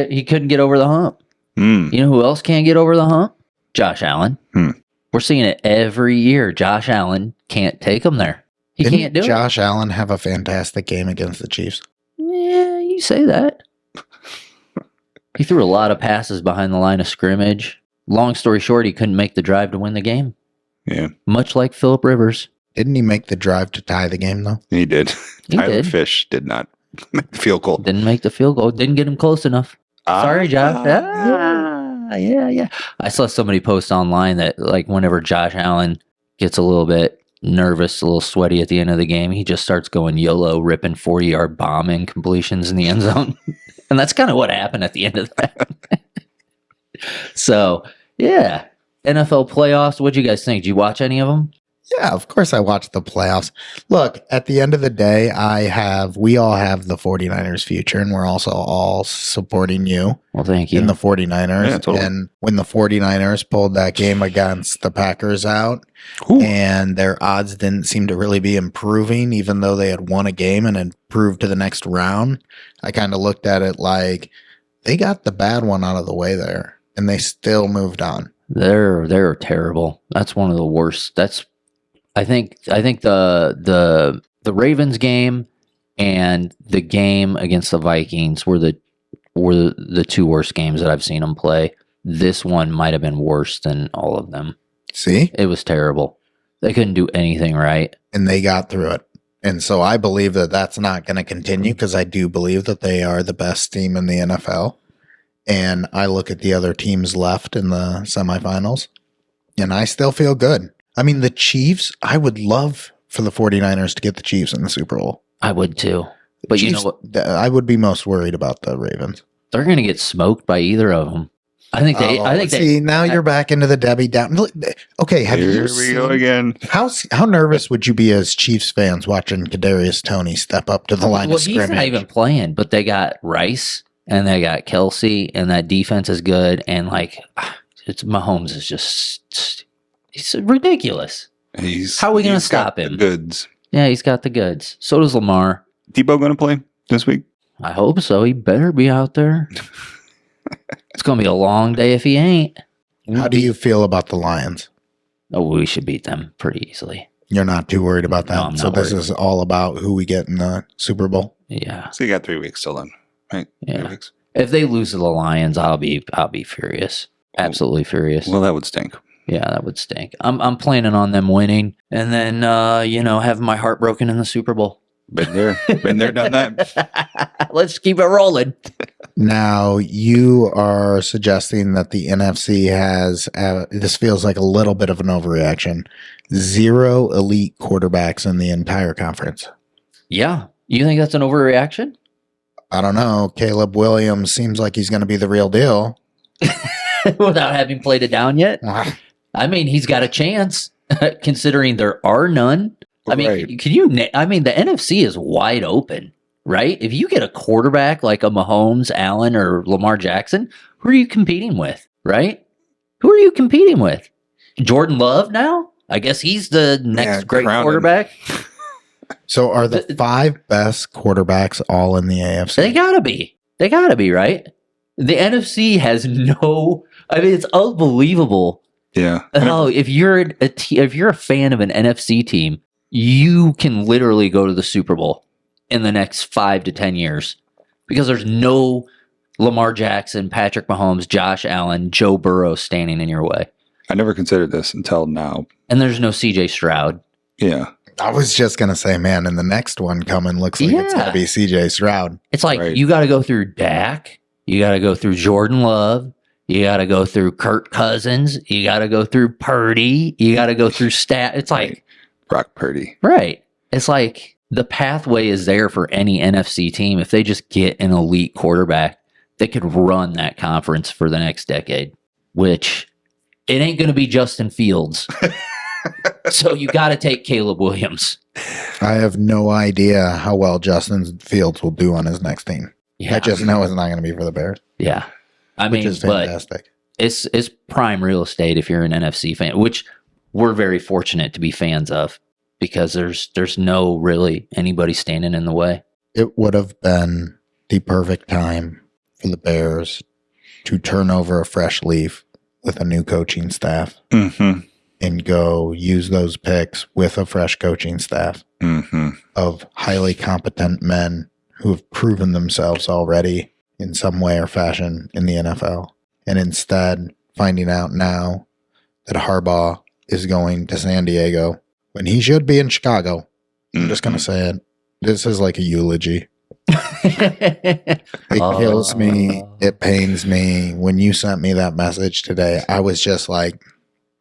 S6: get over the hump.
S2: Mm.
S6: You know who else can't get over the hump? Josh Allen. We're seeing it every year. Josh Allen can't take them there. He can't do
S1: Josh Allen have a fantastic game against the Chiefs?
S6: it. Yeah, you say that. He threw a lot of passes behind the line of scrimmage. Long story short, he couldn't make the drive to win the game.
S2: Yeah.
S6: Much like Phillip Rivers.
S1: Didn't he make the drive to tie the game, though?
S2: He did.
S6: He
S2: Tyler
S6: did.
S2: Fish did not make the field goal.
S6: Didn't make the field goal. Didn't get him close enough. Sorry, Josh. Yeah. I saw somebody post online that, like, whenever Josh Allen gets a little bit nervous, a little sweaty at the end of the game, he just starts going YOLO, ripping 40-yard bombing completions in the end zone. And that's kind of what happened at the end of that. So, yeah. NFL playoffs. What'd you guys think? Did you watch any of them?
S1: Yeah, of course I watched the playoffs. Look, at the end of the day, we all have the 49ers future, and we're also all supporting you
S6: Well, thank you.
S1: in the 49ers.
S2: Yeah, totally.
S1: And when the 49ers pulled that game against the Packers out,
S2: Ooh.
S1: and their odds didn't seem to really be improving, even though they had won a game and improved to the next round, I kind of looked at it like they got the bad one out of the way there, and they still moved on.
S6: They're terrible. That's one of the worst. I think the Ravens game and the game against the Vikings were the two worst games that I've seen them play. This one might have been worse than all of them.
S1: See?
S6: It was terrible. They couldn't do anything right.
S1: And they got through it. And so I believe that that's not going to continue, because I do believe that they are the best team in the NFL. And I look at the other teams left in the semifinals, and I still feel good. I mean, the Chiefs, I would love for the 49ers to get the Chiefs in the Super Bowl.
S6: I would too. But
S1: Chiefs,
S6: you know what?
S1: I would be most worried about the Ravens.
S6: They're going to get smoked by either of them. I think
S1: See, now you're back into the Debbie Down. Okay, have
S2: Here
S1: you
S2: we
S1: seen,
S2: go again.
S1: how nervous would you be as Chiefs fans watching Kadarius Toney step up to the line
S6: well,
S1: of
S6: he's
S1: scrimmage?
S6: not even playing, but they got Rice and they got Kelsey, and that defense is good. And it's Mahomes is just it's ridiculous. How are we going to
S2: he's got
S6: stop
S2: the
S6: him?
S2: goods.
S6: Yeah, he's got the goods. So does Lamar.
S2: Debo going to play this week?
S6: I hope so. He better be out there. It's going to be a long day if he ain't.
S1: How do you feel about the Lions?
S6: Oh, we should beat them pretty easily.
S1: You're not too worried about that.
S6: No, I'm
S1: so
S6: not
S1: this
S6: worried.
S1: is all about who we get in the Super Bowl.
S6: Yeah.
S2: So you got 3 weeks still then, right?
S6: Yeah.
S2: 3 weeks.
S6: If they lose to the Lions, I'll be furious. Absolutely furious.
S2: Well, that would stink.
S6: Yeah, that would stink. I'm planning on them winning, and then having my heart broken in the Super Bowl.
S2: Been there, done that.
S6: Let's keep it rolling.
S1: Now, you are suggesting that the NFC has, this feels like a little bit of an overreaction, 0 elite quarterbacks in the entire conference.
S6: Yeah, you think that's an overreaction?
S1: I don't know. Caleb Williams seems like he's going to be the real deal.
S6: Without having played it down yet? I mean, he's got a chance, considering there are none. I mean,
S2: Right.
S6: can you? I mean, the NFC is wide open, right? If you get a quarterback like a Mahomes, Allen, or Lamar Jackson, who are you competing with, right? Who are you competing with? Jordan Love now? I guess he's the next great
S2: crown him.
S6: quarterback.
S1: So are the 5 best quarterbacks all in the AFC?
S6: They gotta be. They gotta be, right? The NFC has no. I mean, it's unbelievable.
S2: Yeah.
S6: Oh, if you're if you're a fan of an NFC team, you can literally go to the Super Bowl in the next 5 to 10 years, because there's no Lamar Jackson, Patrick Mahomes, Josh Allen, Joe Burrow standing in your way,
S2: I never considered this until now.
S6: and there's no CJ Stroud.
S2: Yeah.
S1: I was just going to say, man, and the next one coming looks like it's going
S6: Yeah.
S1: to be CJ Stroud.
S6: It's like
S2: Right.
S6: you got to go through Dak, you got to go through Jordan Love, you got to go through Kirk Cousins, you got to go through Purdy, you got to go through Stat. It's like
S2: Brock Purdy.
S6: right. It's like the pathway is there for any NFC team. If they just get an elite quarterback, they could run that conference for the next decade, which it ain't going to be Justin Fields. So you got to take Caleb Williams.
S1: I have no idea how well Justin Fields will do on his next team.
S6: Yeah.
S1: I just know it's not going to be for the Bears,
S6: Yeah. I
S1: which
S6: mean,
S1: is
S6: but
S1: fantastic.
S6: it's prime real estate if you're an NFC fan, which we're very fortunate to be fans of, because there's no really anybody standing in the way.
S1: It would have been the perfect time for the Bears to turn over a fresh leaf with a new coaching staff
S2: Mm-hmm.
S1: and go use those picks with a fresh coaching staff of highly competent men who have proven themselves already in some way or fashion in the NFL. And instead, finding out now that Harbaugh is going to San Diego when he should be in Chicago. I'm just going to say it. This is like a eulogy. It kills me. It pains me. When you sent me that message today, I was just like,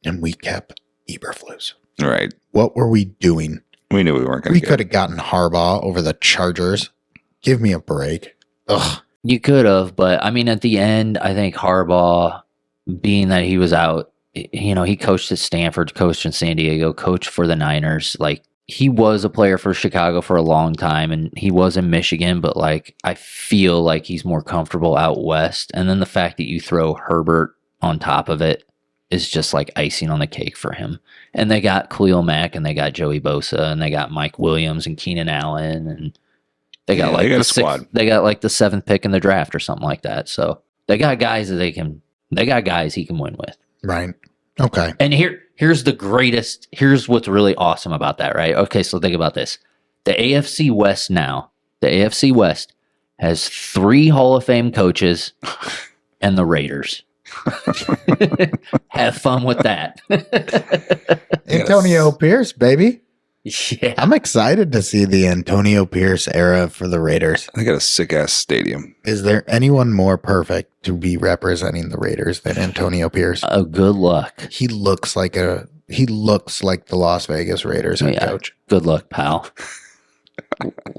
S1: and we kept Eberflus.
S2: Right.
S1: What were we doing?
S2: We knew we weren't going to
S1: We could have gotten Harbaugh over the Chargers. Give me a break. Ugh.
S6: You could have, but I mean, at the end, I think Harbaugh, being that he was out, you know, he coached at Stanford, coached in San Diego, coached for the Niners. Like, he was a player for Chicago for a long time, and he was in Michigan, but like, I feel like he's more comfortable out west. And then the fact that you throw Herbert on top of it is just like icing on the cake for him. And they got Khalil Mack, and they got Joey Bosa, and they got Mike Williams and Keenan Allen, and they got a
S2: squad.
S6: They got like the 7th pick in the draft or something like that. So they got guys that he can win with.
S1: Right. Okay.
S6: And here's what's really awesome about that, right? Okay, so think about this. The AFC West has 3 Hall of Fame coaches and the Raiders. Have fun with that.
S1: Antonio Pierce, baby.
S6: Yeah.
S1: I'm excited to see the Antonio Pierce era for the Raiders.
S2: They got a sick-ass stadium.
S1: Is there anyone more perfect to be representing the Raiders than Antonio Pierce?
S6: Oh, good luck.
S1: He looks like the Las Vegas Raiders head coach.
S6: Good luck, pal.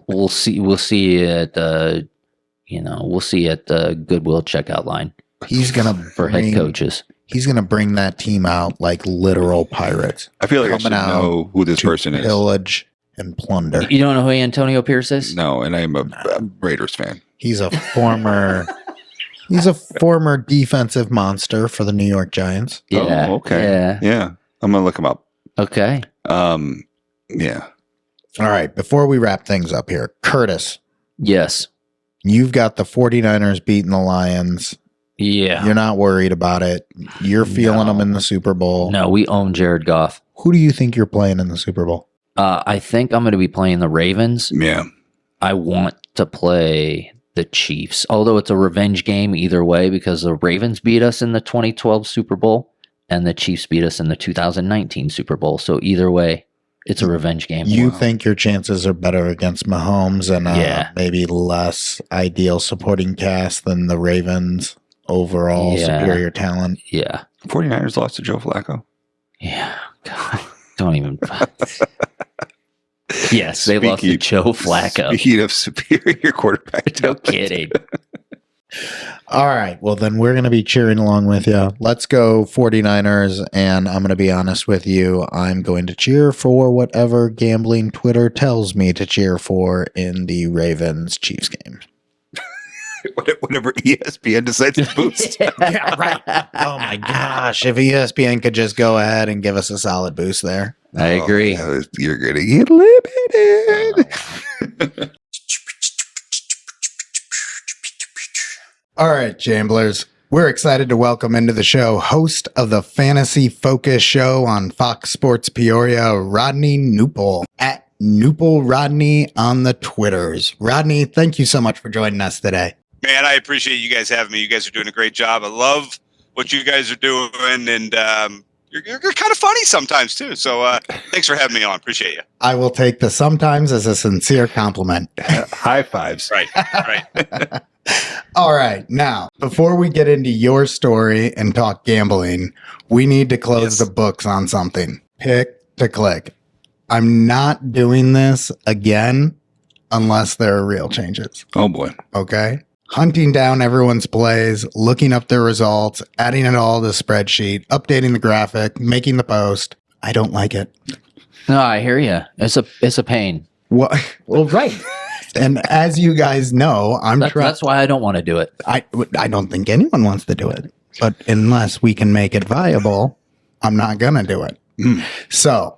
S6: We'll see you at the Goodwill checkout line.
S1: He's gonna
S6: for head coaches.
S1: He's gonna bring that team out like literal pirates.
S2: I feel like I should know who this person is.
S1: Pillage and plunder.
S6: You don't know who Antonio Pierce is?
S2: No, and I am a Raiders fan.
S1: He's a former defensive monster for the New York Giants.
S6: Yeah.
S2: Oh, okay. Yeah. I'm gonna look him up.
S6: Okay.
S2: Yeah.
S1: All right. Before we wrap things up here, Curtis.
S6: Yes.
S1: You've got the 49ers beating the Lions.
S6: Yeah.
S1: You're not worried about it. You're feeling them in the Super Bowl.
S6: No, we own Jared Goff.
S1: Who do you think you're playing in the Super Bowl?
S6: I think I'm going to be playing the Ravens.
S2: Yeah.
S6: I want to play the Chiefs, although it's a revenge game either way because the Ravens beat us in the 2012 Super Bowl and the Chiefs beat us in the 2019 Super Bowl. So either way, it's a revenge game.
S1: You think your chances are better against Mahomes and maybe less ideal supporting cast than the Ravens? Overall superior talent.
S6: Yeah.
S2: 49ers lost to Joe Flacco.
S6: Yeah. God, don't even. Yes, they lost to Joe Flacco.
S2: Speaking of superior quarterback
S6: No kidding.
S1: All right. Well, then we're going to be cheering along with you. Let's go 49ers. And I'm going to be honest with you. I'm going to cheer for whatever gambling Twitter tells me to cheer for in the Ravens Chiefs game.
S2: Whenever ESPN decides to boost.
S1: Yeah, right. Oh my gosh. If ESPN could just go ahead and give us a solid boost there.
S6: I agree.
S2: Yeah, you're going to get limited.
S1: All right, Jamblers. We're excited to welcome into the show host of the Fantasy Focus show on Fox Sports Peoria, Rodney Knuppel, at Knuppel Rodney on the Twitters. Rodney, thank you so much for joining us today.
S7: Man, I appreciate you guys having me. You guys are doing a great job. I love what you guys are doing, and you're kind of funny sometimes too. So thanks for having me on. Appreciate you.
S1: I will take the sometimes as a sincere compliment.
S2: High fives.
S7: Right.
S1: All right. Now, before we get into your story and talk gambling, we need to close the books on something. Pick to click. I'm not doing this again unless there are real changes.
S2: Oh, boy.
S1: Okay. Hunting down everyone's plays, looking up their results, adding it all to the spreadsheet, updating the graphic, making the post. I don't like it.
S6: No, I hear you. It's a pain.
S1: Well, right. And as you guys know,
S6: that's why I don't want to do it.
S1: I don't think anyone wants to do it. But unless we can make it viable, I'm not going to do it. So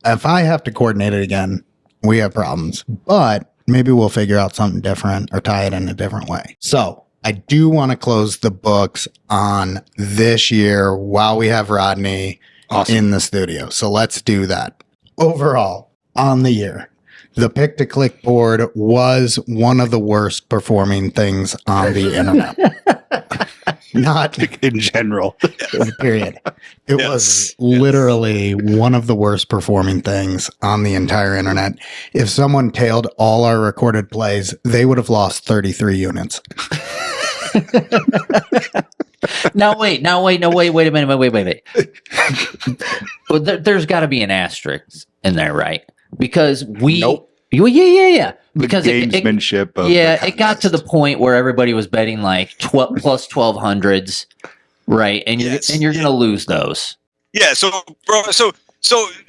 S1: if I have to coordinate it again, we have problems. But maybe we'll figure out something different or tie it in a different way. So I do want to close the books on this year while we have Rodney
S2: Awesome.
S1: in the studio. So let's do that. Overall, on the year, the pick-to-click board was one of the worst performing things on the internet. Not
S2: in general.
S1: period. It was literally one of the worst performing things on the entire internet. If someone tailed all our recorded plays, they would have lost 33 units.
S6: Wait a minute. Well, there's got to be an asterisk in there, right? Because we.
S2: Nope.
S6: Well, yeah. Because
S2: the gamesmanship of
S6: it got to the point where everybody was betting like 12 plus 1200s, right? And you're going to lose those.
S7: Yeah. So, bro. So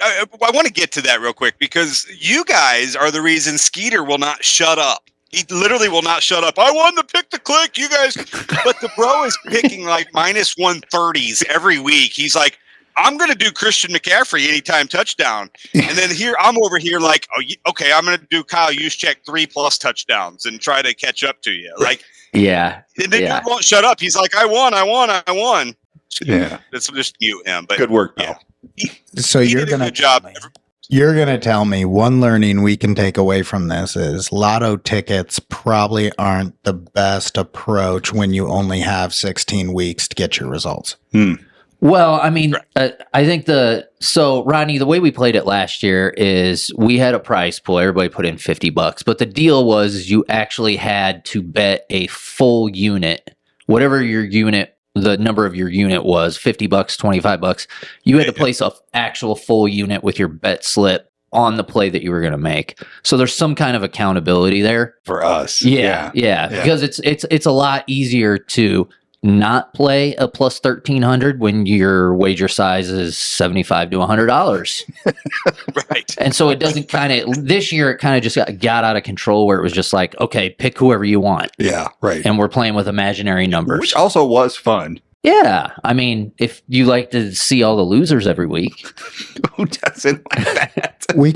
S7: I want to get to that real quick because you guys are the reason Skeeter will not shut up. He literally will not shut up. I won the pick to click, you guys. But the bro is picking like minus 130s every week. He's like, I'm going to do Christian McCaffrey anytime touchdown. And then I'm over here like, okay, I'm going to do Kyle Juszczyk 3+ touchdowns and try to catch up to you. Like,
S6: yeah.
S7: And then he won't shut up. He's like, I won.
S2: Yeah.
S7: Let's just mute him. But
S2: good work, pal.
S1: So
S7: you're going to
S1: You're going to tell me one learning we can take away from this is lotto tickets probably aren't the best approach when you only have 16 weeks to get your results.
S6: Well, I mean, I think Rodney, the way we played it last year is we had a prize pool. Everybody put in $50, but the deal was you actually had to bet a full unit, whatever your unit, the number of your unit was, $50, $25. You had to place an actual full unit with your bet slip on the play that you were going to make. So there's some kind of accountability there
S2: for us.
S6: Yeah. Because it's a lot easier to not play a plus 1300 when your wager size is $75 to $100.
S7: Right.
S6: And so it doesn't this year it kind of just got out of control where it was just like, okay, pick whoever you want.
S2: Yeah, right.
S6: And we're playing with imaginary numbers.
S2: Which also was fun.
S6: Yeah. I mean, if you like to see all the losers every week.
S2: Who doesn't like that?
S1: We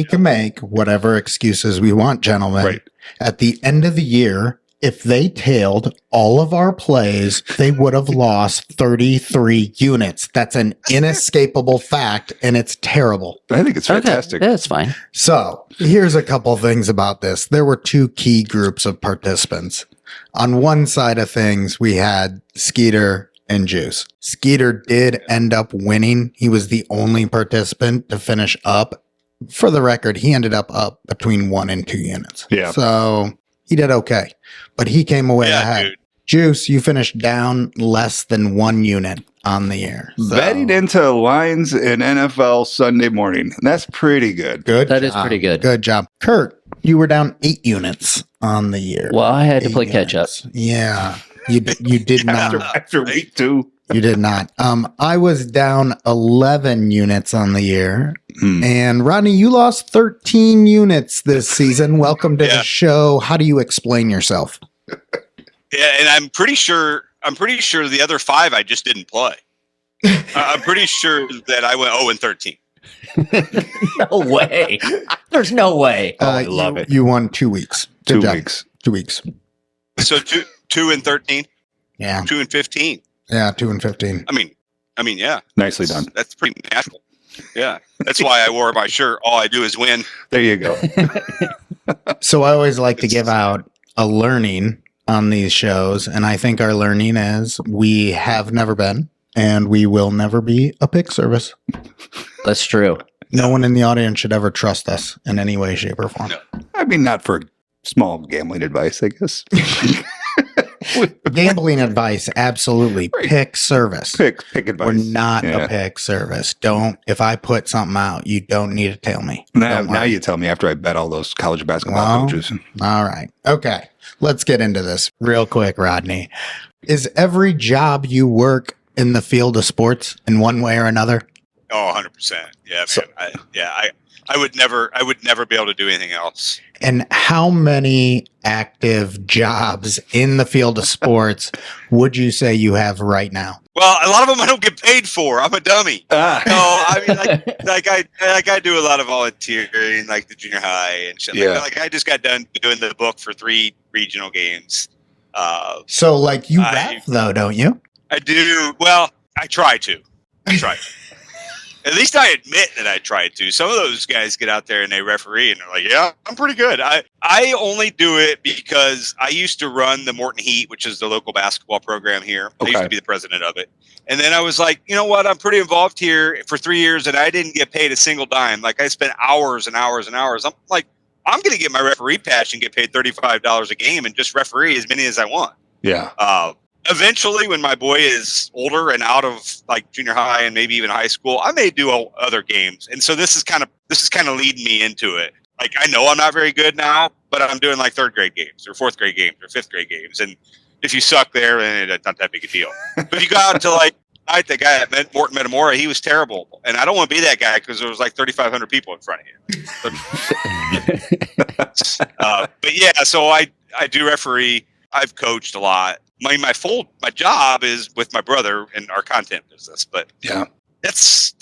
S1: can make whatever excuses we want, gentlemen.
S2: Right.
S1: At the end of the year, if they tailed all of our plays, they would have lost 33 units. That's an inescapable fact, and it's terrible.
S2: I think it's fantastic.
S6: Okay. That's fine.
S1: So here's a couple things about this. There were two key groups of participants. On one side of things, we had Skeeter and Juice. Skeeter did end up winning. He was the only participant to finish up. For the record, he ended up between 1 and 2 units.
S2: Yeah.
S1: So he did okay, but he came away ahead.
S7: Dude.
S1: Juice, you finished down less than 1 unit on the year. So.
S2: Betting into lines in NFL Sunday morning. That's pretty good.
S6: That is pretty good.
S1: Good job. Kurt, you were down 8 units on the year.
S6: Well, I had to play
S1: units.
S6: catch up.
S1: Yeah. You did not.
S2: After week 2.
S1: You did not. I was down 11 units on the year. And Rodney, you lost 13 units this season. Welcome to the show. How do you explain yourself?
S7: Yeah, and I'm pretty sure the other 5 I just didn't play. I'm pretty sure that I went 0-13.
S6: No way. There's no way.
S2: I love it.
S1: You won 2 weeks. Good
S2: 2
S1: job.
S2: weeks.
S1: 2 weeks.
S7: So 2-13.
S1: Yeah.
S7: 2-15.
S1: Yeah, 2-15.
S7: I mean, yeah.
S2: Nicely done.
S7: That's pretty natural. Yeah. That's why I wore my shirt. All I do is win.
S2: There you go.
S1: So I always like to give out a learning on these shows, and I think our learning is we have never been and we will never be a pick service.
S6: That's true.
S1: No one in the audience should ever trust us in any way, shape, or form.
S7: No.
S2: I mean, not for small gambling advice, I guess.
S1: Gambling advice, absolutely.
S2: Right.
S1: Pick service.
S2: Pick advice.
S1: We're not a pick service. If I put something out, you don't need to tell me.
S2: Now you tell me after I bet all those college basketball coaches.
S1: All right. Okay. Let's get into this real quick, Rodney. Is every job you work in the field of sports in one way or another?
S7: Oh, 100%. Yeah, man. I would never be able to do anything else.
S1: And how many active jobs in the field of sports would you say you have right now?
S7: Well, a lot of them I don't get paid for. I'm a dummy. No, I mean, I do a lot of volunteering, like the junior high and shit.
S2: Yeah.
S7: Like I just got done doing the book for 3 regional games.
S1: So, like, you ref, though, don't you?
S7: I do. Well, I try to. At least I admit that I tried to. Some of those guys get out there and they referee and they're like, yeah, I'm pretty good. I only do it because I used to run the Morton Heat, which is the local basketball program here. I used to be the president of it. And then I was like, you know what? I'm pretty involved here for 3 years and I didn't get paid a single dime. Like I spent hours and hours and hours. I'm like, I'm going to get my referee patch and get paid $35 a game and just referee as many as I want.
S2: Yeah.
S7: Eventually, when my boy is older and out of like junior high and maybe even high school, I may do other games. And so this is kind of leading me into it. Like I know I'm not very good now, but I'm doing like third grade games or fourth grade games or fifth grade games. And if you suck there, then it's not that big a deal. But you go out to like the guy at Morton Metamora, he was terrible. And I don't want to be that guy because there was like 3,500 people in front of you. But yeah, so I do referee. I've coached a lot. My job is with my brother in our content business, but
S2: yeah,
S7: that's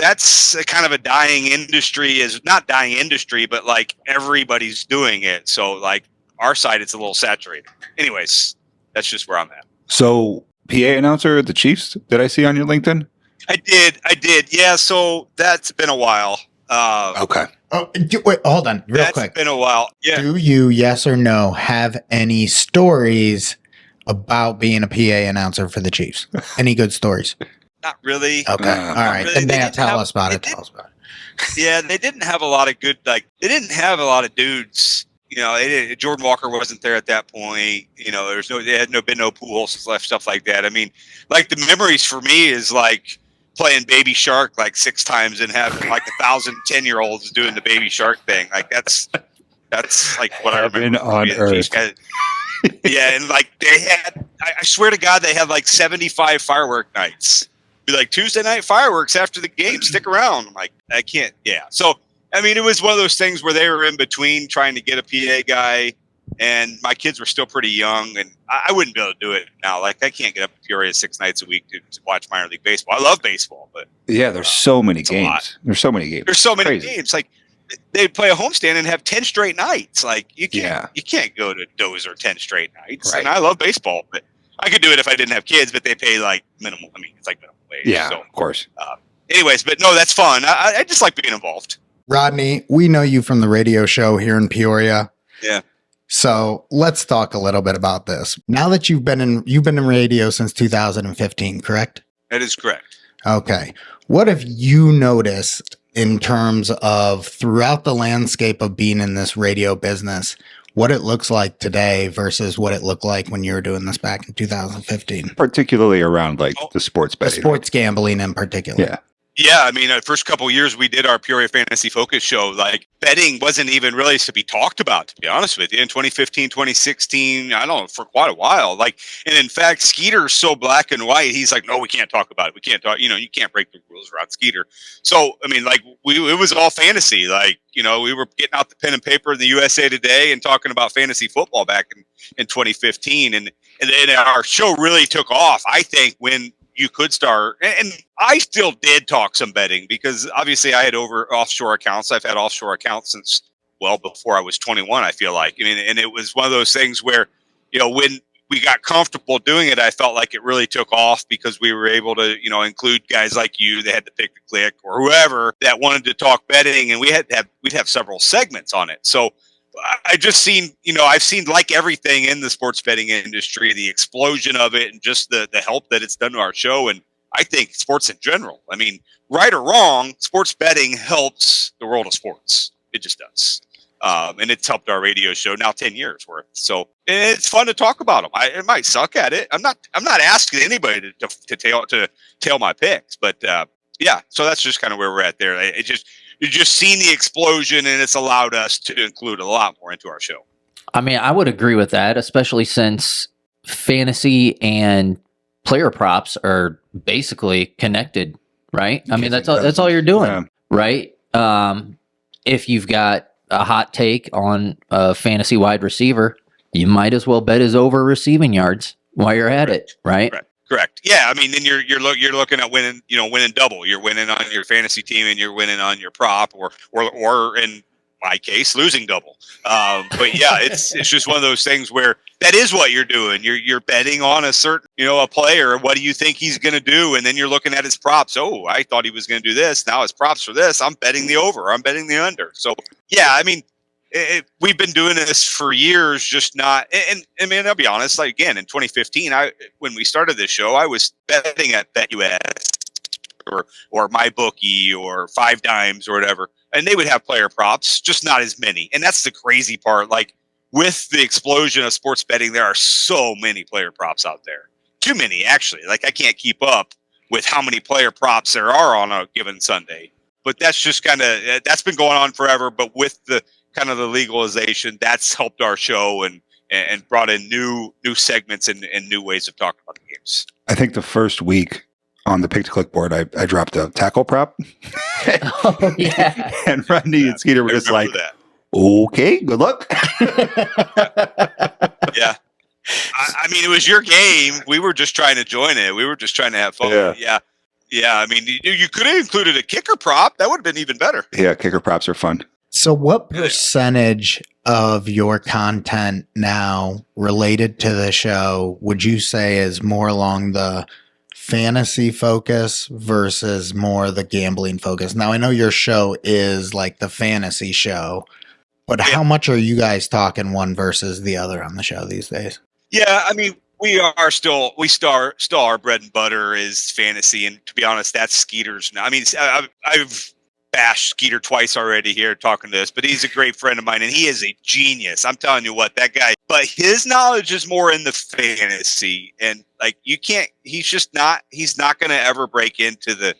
S7: a kind of a dying industry. Is not dying industry, but like everybody's doing it. So like our side, it's a little saturated. Anyways, that's just where I'm at.
S2: So PA announcer at the Chiefs, did I see on your LinkedIn?
S7: I did. Yeah. So that's been a while.
S2: Okay.
S1: Oh, wait, hold on, real quick.
S7: It's been a while. Yeah.
S1: Do you, yes or no, have any stories about being a PA announcer for the Chiefs? Any good stories?
S7: Not really.
S1: Okay. All right.
S7: Really.
S1: Then tell us about it. Tell us about it.
S7: Yeah, they didn't have a lot of good, they didn't have a lot of dudes. You know, Jordan Walker wasn't there at that point. You know, there had been no Pujols left, stuff like that. I mean, like the memories for me is like playing Baby Shark like 6 times and having like 1,000 10-year-olds doing the Baby Shark thing. Like that's like what I remember
S2: on Earth.
S7: Yeah, and like they had, I swear to God, they had like 75 firework nights. Be like Tuesday night fireworks after the game. Stick around. I'm like, I can't. Yeah. So I mean, it was one of those things where they were in between trying to get a PA guy, and my kids were still pretty young, and I wouldn't be able to do it now. Like I can't get up to Peoria 6 nights a week to watch minor league baseball. I love baseball, but
S2: yeah, there's so many games. There's so many games.
S7: There's so many games. Like they play a homestand and have 10 straight nights. Like you can't go to Dozer 10 straight nights. Right. And I love baseball, but I could do it if I didn't have kids, but they pay like minimal. I mean, it's like minimum wage.
S2: Yeah,
S7: so,
S2: of course.
S7: Anyways, but no, that's fun. I just like being involved.
S1: Rodney, we know you from the radio show here in Peoria.
S7: Yeah.
S1: So let's talk a little bit about this. Now that you've been in radio since 2015, correct?
S7: That is correct.
S1: Okay. What have you noticed in terms of throughout the landscape of being in this radio business, what it looks like today versus what it looked like when you were doing this back in 2015?
S2: Particularly around like the sports betting.
S1: The sports gambling in particular.
S2: Yeah.
S7: Yeah, I mean, the first couple of years we did our Peoria Fantasy Focus show, like betting wasn't even really to be talked about, to be honest with you. In 2015, 2016, I don't know, for quite a while. Like, and in fact, Skeeter's so black and white. He's like, no, we can't talk about it. We can't talk. You know, you can't break the rules around Skeeter. So, I mean, like, it was all fantasy. Like, you know, we were getting out the pen and paper in the USA Today and talking about fantasy football back in 2015, and our show really took off, I think, when you could start, and I still did talk some betting because obviously I had offshore accounts. I've had offshore accounts since well before I was 21, I feel like. I mean, and it was one of those things where, you know, when we got comfortable doing it, I felt like it really took off because we were able to, you know, include guys like you that had to pick the click or whoever that wanted to talk betting, and we'd have several segments on it. So I just seen, you know, I've seen, like everything in the sports betting industry, the explosion of it and just the help that it's done to our show. And I think sports in general, I mean, right or wrong, sports betting helps the world of sports. It just does. And it's helped our radio show now 10 years worth. So it's fun to talk about them. I might suck at it. I'm not asking anybody to tail my picks, but yeah, so that's just kind of where we're at there. You've just seen the explosion, and it's allowed us to include a lot more into our show.
S6: I mean, I would agree with that, especially since fantasy and player props are basically connected, right? I mean, that's all you're doing, right? If you've got a hot take on a fantasy wide receiver, you might as well bet his over receiving yards while you're at it, right?
S7: Correct. Yeah, I mean, then you're looking at winning double. You're winning on your fantasy team, and you're winning on your prop, or in my case, losing double. But yeah, it's just one of those things where that is what you're doing. You're betting on a certain, a player. What do you think he's going to do? And then you're looking at his props. Oh, I thought he was going to do this. Now his props for this. I'm betting the over. I'm betting the under. So yeah, I mean, we've been doing this for years, just not. And I mean, I'll be honest. Like again, in 2015, when we started this show, I was betting at BetUS or MyBookie or Five Dimes or whatever, and they would have player props, just not as many. And that's the crazy part. Like with the explosion of sports betting, there are so many player props out there. Too many, actually. Like I can't keep up with how many player props there are on a given Sunday. But that's just that's been going on forever. But with the kind of the legalization, that's helped our show and brought in new segments and new ways of talking about the games.
S2: I think the first week on the pick-to-click board, I dropped a tackle prop.
S6: Oh, yeah.
S2: And Rodney and Skeeter were just like,
S7: that.
S2: Okay, good luck.
S7: Yeah. I mean, it was your game. We were just trying to join it. We were just trying to have fun.
S2: Yeah.
S7: Yeah. I mean, you could have included a kicker prop. That would have been even better.
S2: Yeah, kicker props are fun.
S1: So what percentage of your content now related to the show would you say is more along the fantasy focus versus more the gambling focus? Now, I know your show is like the fantasy show, but how much are you guys talking one versus the other on the show these days?
S7: Yeah, I mean, we still our bread and butter is fantasy, and to be honest, that's Skeeter's. I mean, I've bashed Skeeter twice already here talking to this, but he's a great friend of mine, and he is a genius. I'm telling you what, that guy. But his knowledge is more in the fantasy, and like he's not going to ever break into the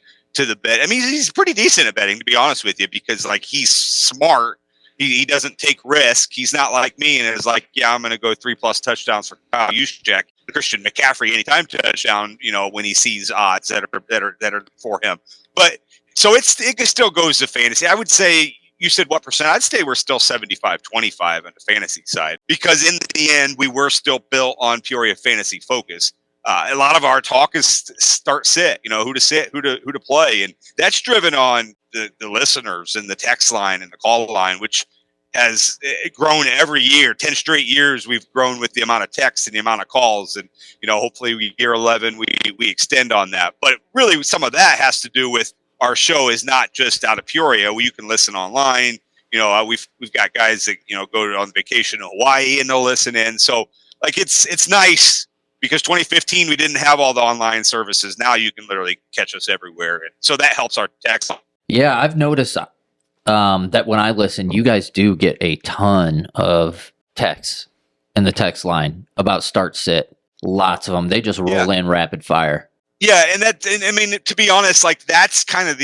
S7: bet. I mean, he's pretty decent at betting, to be honest with you, because like he's smart. He doesn't take risk. He's not like me, and it's like, yeah, I'm going to go 3+ touchdowns for Kyle Juszczyk, Christian McCaffrey anytime touchdown. When he sees odds that are for him. But so it still goes to fantasy. I would say, you said what percent? I'd say we're still 75-25 on the fantasy side, because in the end, we were still built on Peoria Fantasy Focus. A lot of our talk is start sit, who to sit, who to play. And that's driven on the listeners and the text line and the call line, which has grown every year. 10 straight years we've grown with the amount of texts and the amount of calls. And, hopefully year 11, we extend on that. But really some of that has to do with our show is not just out of Peoria. You can listen online. We've got guys that, go on vacation in Hawaii and they'll listen in. So like, it's nice. Because 2015, we didn't have all the online services. Now you can literally catch us everywhere. And so that helps our text.
S6: Yeah, I've noticed that when I listen, you guys do get a ton of texts in the text line about start sit. Lots of them. They just roll in rapid fire. Yeah, and I mean, to be honest, like that's kind of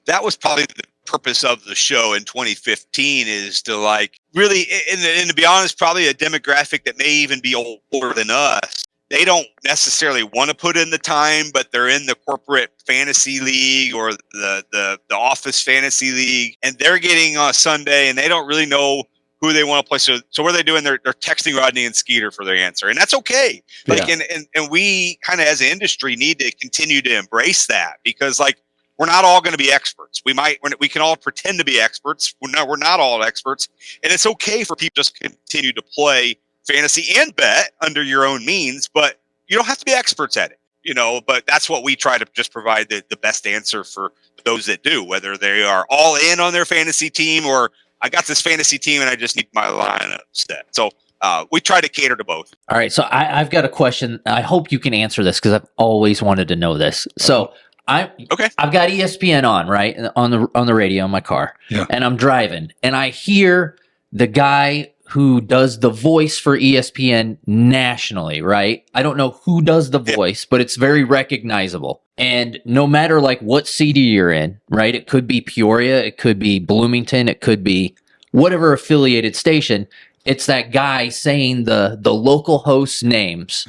S6: that was probably the purpose of the show in 2015 is to like really, and to be honest, probably a demographic that may even be older than us. They don't necessarily want to put in the time, but they're in the corporate fantasy league or the office fantasy league, and they're getting on a Sunday, and they don't really know who they want to play. So what are they doing? They're texting Rodney and Skeeter for their answer, and that's okay. Like, and we kind of as an industry need to continue to embrace that, because like we're not all going to be experts. We can all pretend to be experts. We're not all experts, and it's okay for people to just continue to play fantasy and bet under your own means, but you don't have to be experts at it, but that's what we try to just provide the best answer for those that do, whether they are all in on their fantasy team or I got this fantasy team and I just need my lineup set. So we try to cater to both. All right. So I've got a question. I hope you can answer this because I've always wanted to know this. So I've got ESPN on, right? On the radio in my car, and I'm driving and I hear the guy who does the voice for ESPN nationally, right? I don't know who does the voice, but it's very recognizable. And no matter like what city you're in, right? It could be Peoria, it could be Bloomington, it could be whatever affiliated station. It's that guy saying the local hosts' names,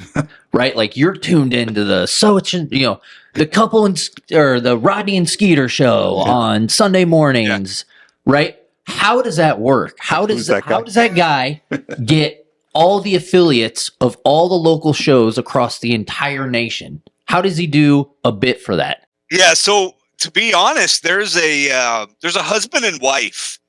S6: right? Like you're tuned into the the couple or the Rodney and Skeeter show on Sunday mornings, right? How does that work? How does that guy get all the affiliates of all the local shows across the entire nation? How does he do a bit for that? Yeah, so to be honest, there's a husband and wife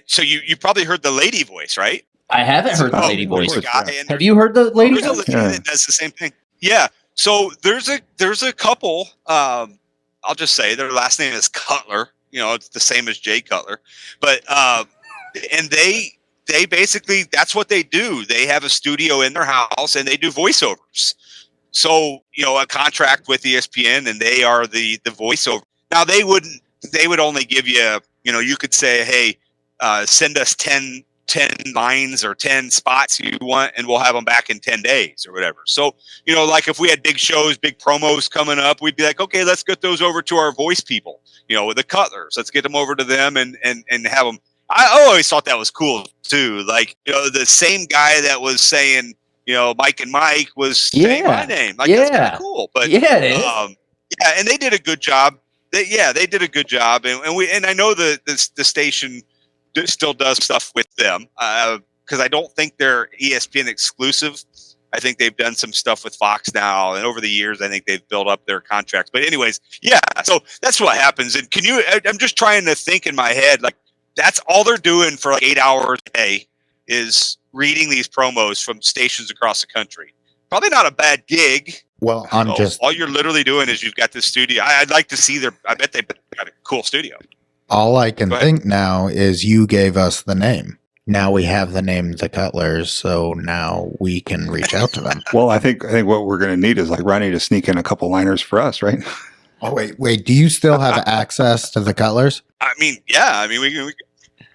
S7: So you probably heard the lady voice, right?
S6: I haven't heard the lady voice. Have you heard the lady
S7: There's a
S6: voice?
S7: lady that does the same thing. Yeah. So there's a couple. I'll just say their last name is Cutler. It's the same as Jay Cutler, but and they basically, that's what they do. They have a studio in their house and they do voiceovers. So a contract with ESPN, and they are the voiceover. Now they would only give you, you could say, hey, send us 10 lines or 10 spots you want, and we'll have them back in 10 days or whatever. So, like if we had big shows, big promos coming up, we'd be like, okay, let's get those over to our voice people, with the Cutlers. Let's get them over to them and have them. I always thought that was cool too. Like, the same guy that was saying, Mike and Mike was saying my name. Like, that's kind of cool. But
S6: yeah, it is.
S7: Yeah, and they did a good job. They did a good job, and I know the station still does stuff with them because I don't think they're ESPN exclusive. I think they've done some stuff with Fox now, and over the years, I think they've built up their contracts. But anyways, yeah, so that's what happens. And I'm just trying to think in my head, like, that's all they're doing for like 8 hours a day is reading these promos from stations across the country. Probably not a bad gig.
S1: Well,
S7: all you're literally doing is you've got this studio. I'd like to see I bet they've got a cool studio.
S1: All I can think now is you gave us the name. Now we have the name The Cutlers, so now we can reach out to them.
S2: Well, I think what we're going to need is like Ronnie to sneak in a couple liners for us, right?
S1: Oh, wait. Do you still have access to The Cutlers?
S7: I mean, yeah. We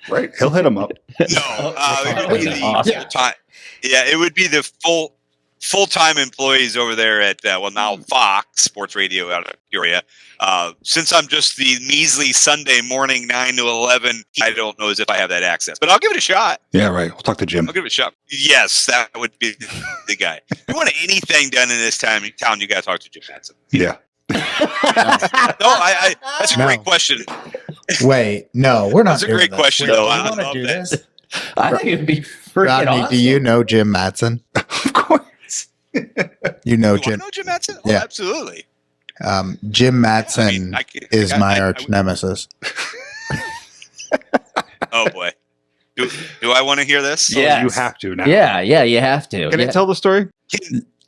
S2: right. He'll hit them up.
S7: No, it would be the full-time. Yeah, it would be the full-time employees over there at now Fox Sports Radio out of Peoria. Since I'm just the measly Sunday morning 9 to 11, I don't know as if I have that access, but I'll give it a shot.
S2: Yeah, right. We'll talk to Jim.
S7: I'll give it a shot. Yes, that would be the guy. If you want anything done in this town, you got to talk to Jim Hansen.
S2: Yeah.
S7: No, that's a great question.
S1: Wait, no, we're not.
S7: That's a great question, though. I want to do
S1: this.
S6: I think it'd be freaking
S1: Rodney,
S6: awesome.
S1: do you know Jim Matson?
S2: Of course.
S1: You know
S7: Jim.
S1: Jim.
S7: Know Jim Matson? Oh,
S1: yeah,
S7: absolutely.
S1: Jim Matson is my arch nemesis.
S7: Oh boy, do I want to hear this?
S6: Yes.
S2: Oh, you have to now.
S6: Yeah, you have to.
S2: Can I tell the story?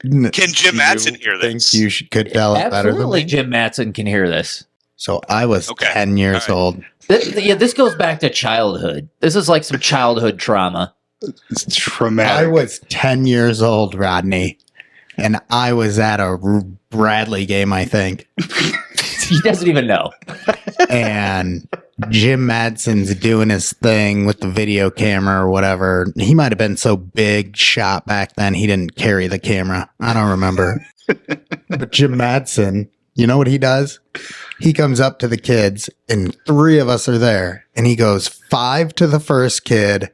S7: Can Jim Matson hear this?
S1: Think you could tell it better than
S6: Absolutely,
S1: me?
S6: Jim Matson can hear this.
S1: So I was 10 years old.
S6: This goes back to childhood. This is like some childhood trauma.
S2: It's traumatic.
S1: I was 10 years old, Rodney, and I was at a Bradley game, I think.
S6: He doesn't even know.
S1: And Jim Madson's doing his thing with the video camera or whatever. He might have been so big shot back then he didn't carry the camera. I don't remember. But Jim Madson, you know what he does? He comes up to the kids, and 3 of us are there, and he goes 5 to the first kid,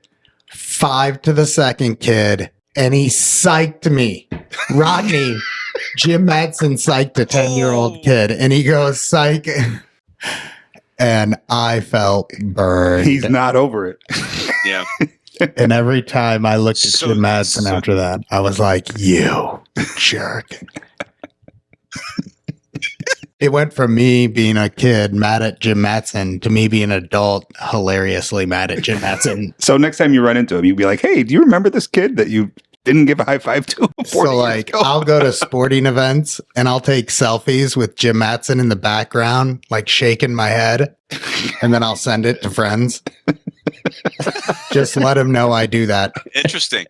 S1: 5 to the second kid, and he psyched me. Rodney, Jim Madson psyched a 10-year-old kid, and he goes, psych. And I felt burned.
S2: He's not over it.
S7: Yeah.
S1: And every time I looked at Jim Madson after that, I was like, you jerk. It went from me being a kid mad at Jim Matson to me being an adult hilariously mad at Jim Matson.
S2: So next time you run into him, you'll be like, hey, do you remember this kid that you didn't give a high five to?
S1: So like, I'll go to sporting events and I'll take selfies with Jim Matson in the background, like shaking my head, and then I'll send it to friends. Just let him know I do that.
S7: Interesting.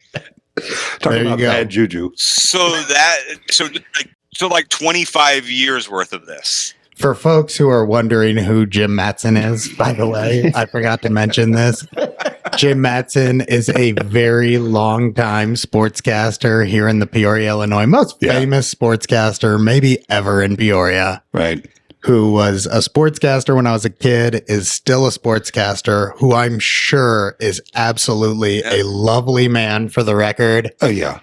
S2: Talking about bad juju. So like 25 years worth of this.
S1: For folks who are wondering who Jim Matson is, by the way, I forgot to mention this. Jim Matson is a very long time sportscaster here in the Peoria, Illinois. Most famous sportscaster maybe ever in Peoria.
S2: Right.
S1: Who was a sportscaster when I was a kid, is still a sportscaster, who I'm sure is absolutely a lovely man for the record.
S2: Oh, yeah.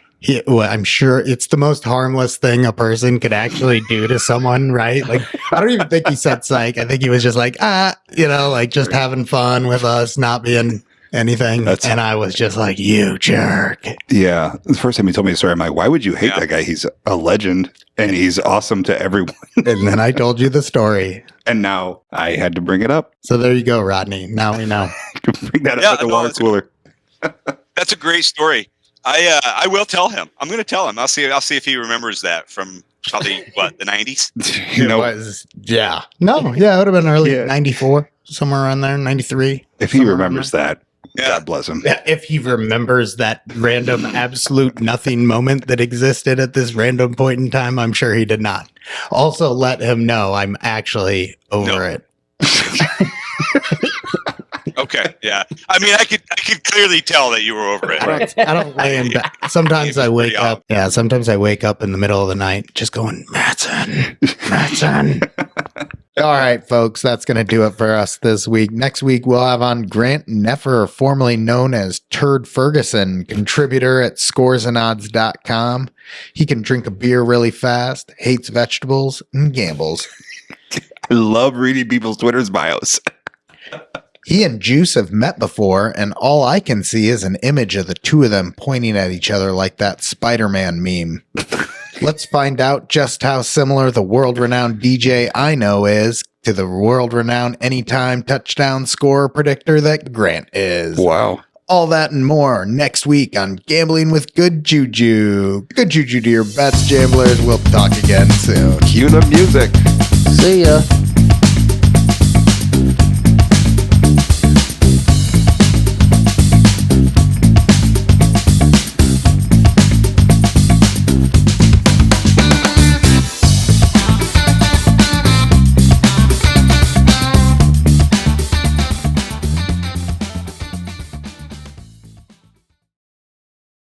S1: I'm sure it's the most harmless thing a person could actually do to someone, right? Like, I don't even think he said psych. I think he was just like, like just having fun with us, not being anything. And I was just like, you jerk.
S2: Yeah. The first time he told me the story, I'm like, why would you hate that guy? He's a legend and he's awesome to everyone.
S1: And then I told you the story.
S2: And now I had to bring it up.
S1: So there you go, Rodney. Now we know.
S2: Bring that up at the water cooler.
S7: That's a great story. I will tell him. I'm going to tell him. I'll see if he remembers that from probably the 90s.
S1: It was, yeah. No, yeah, it would have been early 94, somewhere around there, 93.
S2: If he remembers that, God bless him.
S1: If he remembers that random absolute nothing moment that existed at this random point in time, I'm sure he did not. Also, let him know I'm actually over it.
S7: Okay, yeah. I mean, I could clearly tell that you were over it.
S1: I don't lay in bed. Sometimes I wake up. Yeah, sometimes I wake up in the middle of the night just going, Mattson. All right, folks, that's going to do it for us this week. Next week, we'll have on Grant Neffer, formerly known as Turd Ferguson, contributor at scoresandodds.com. He can drink a beer really fast, hates vegetables, and gambles.
S2: I love reading people's Twitter's bios.
S1: He and Juice have met before, and all I can see is an image of the two of them pointing at each other like that Spider-Man meme. Let's find out just how similar the world-renowned DJ I know is to the world-renowned anytime touchdown scorer predictor that Grant is.
S2: Wow.
S1: All that and more next week on Gambling with Good JuJu. Good JuJu to your bets, gamblers. We'll talk again soon.
S2: Cue the music.
S6: See ya.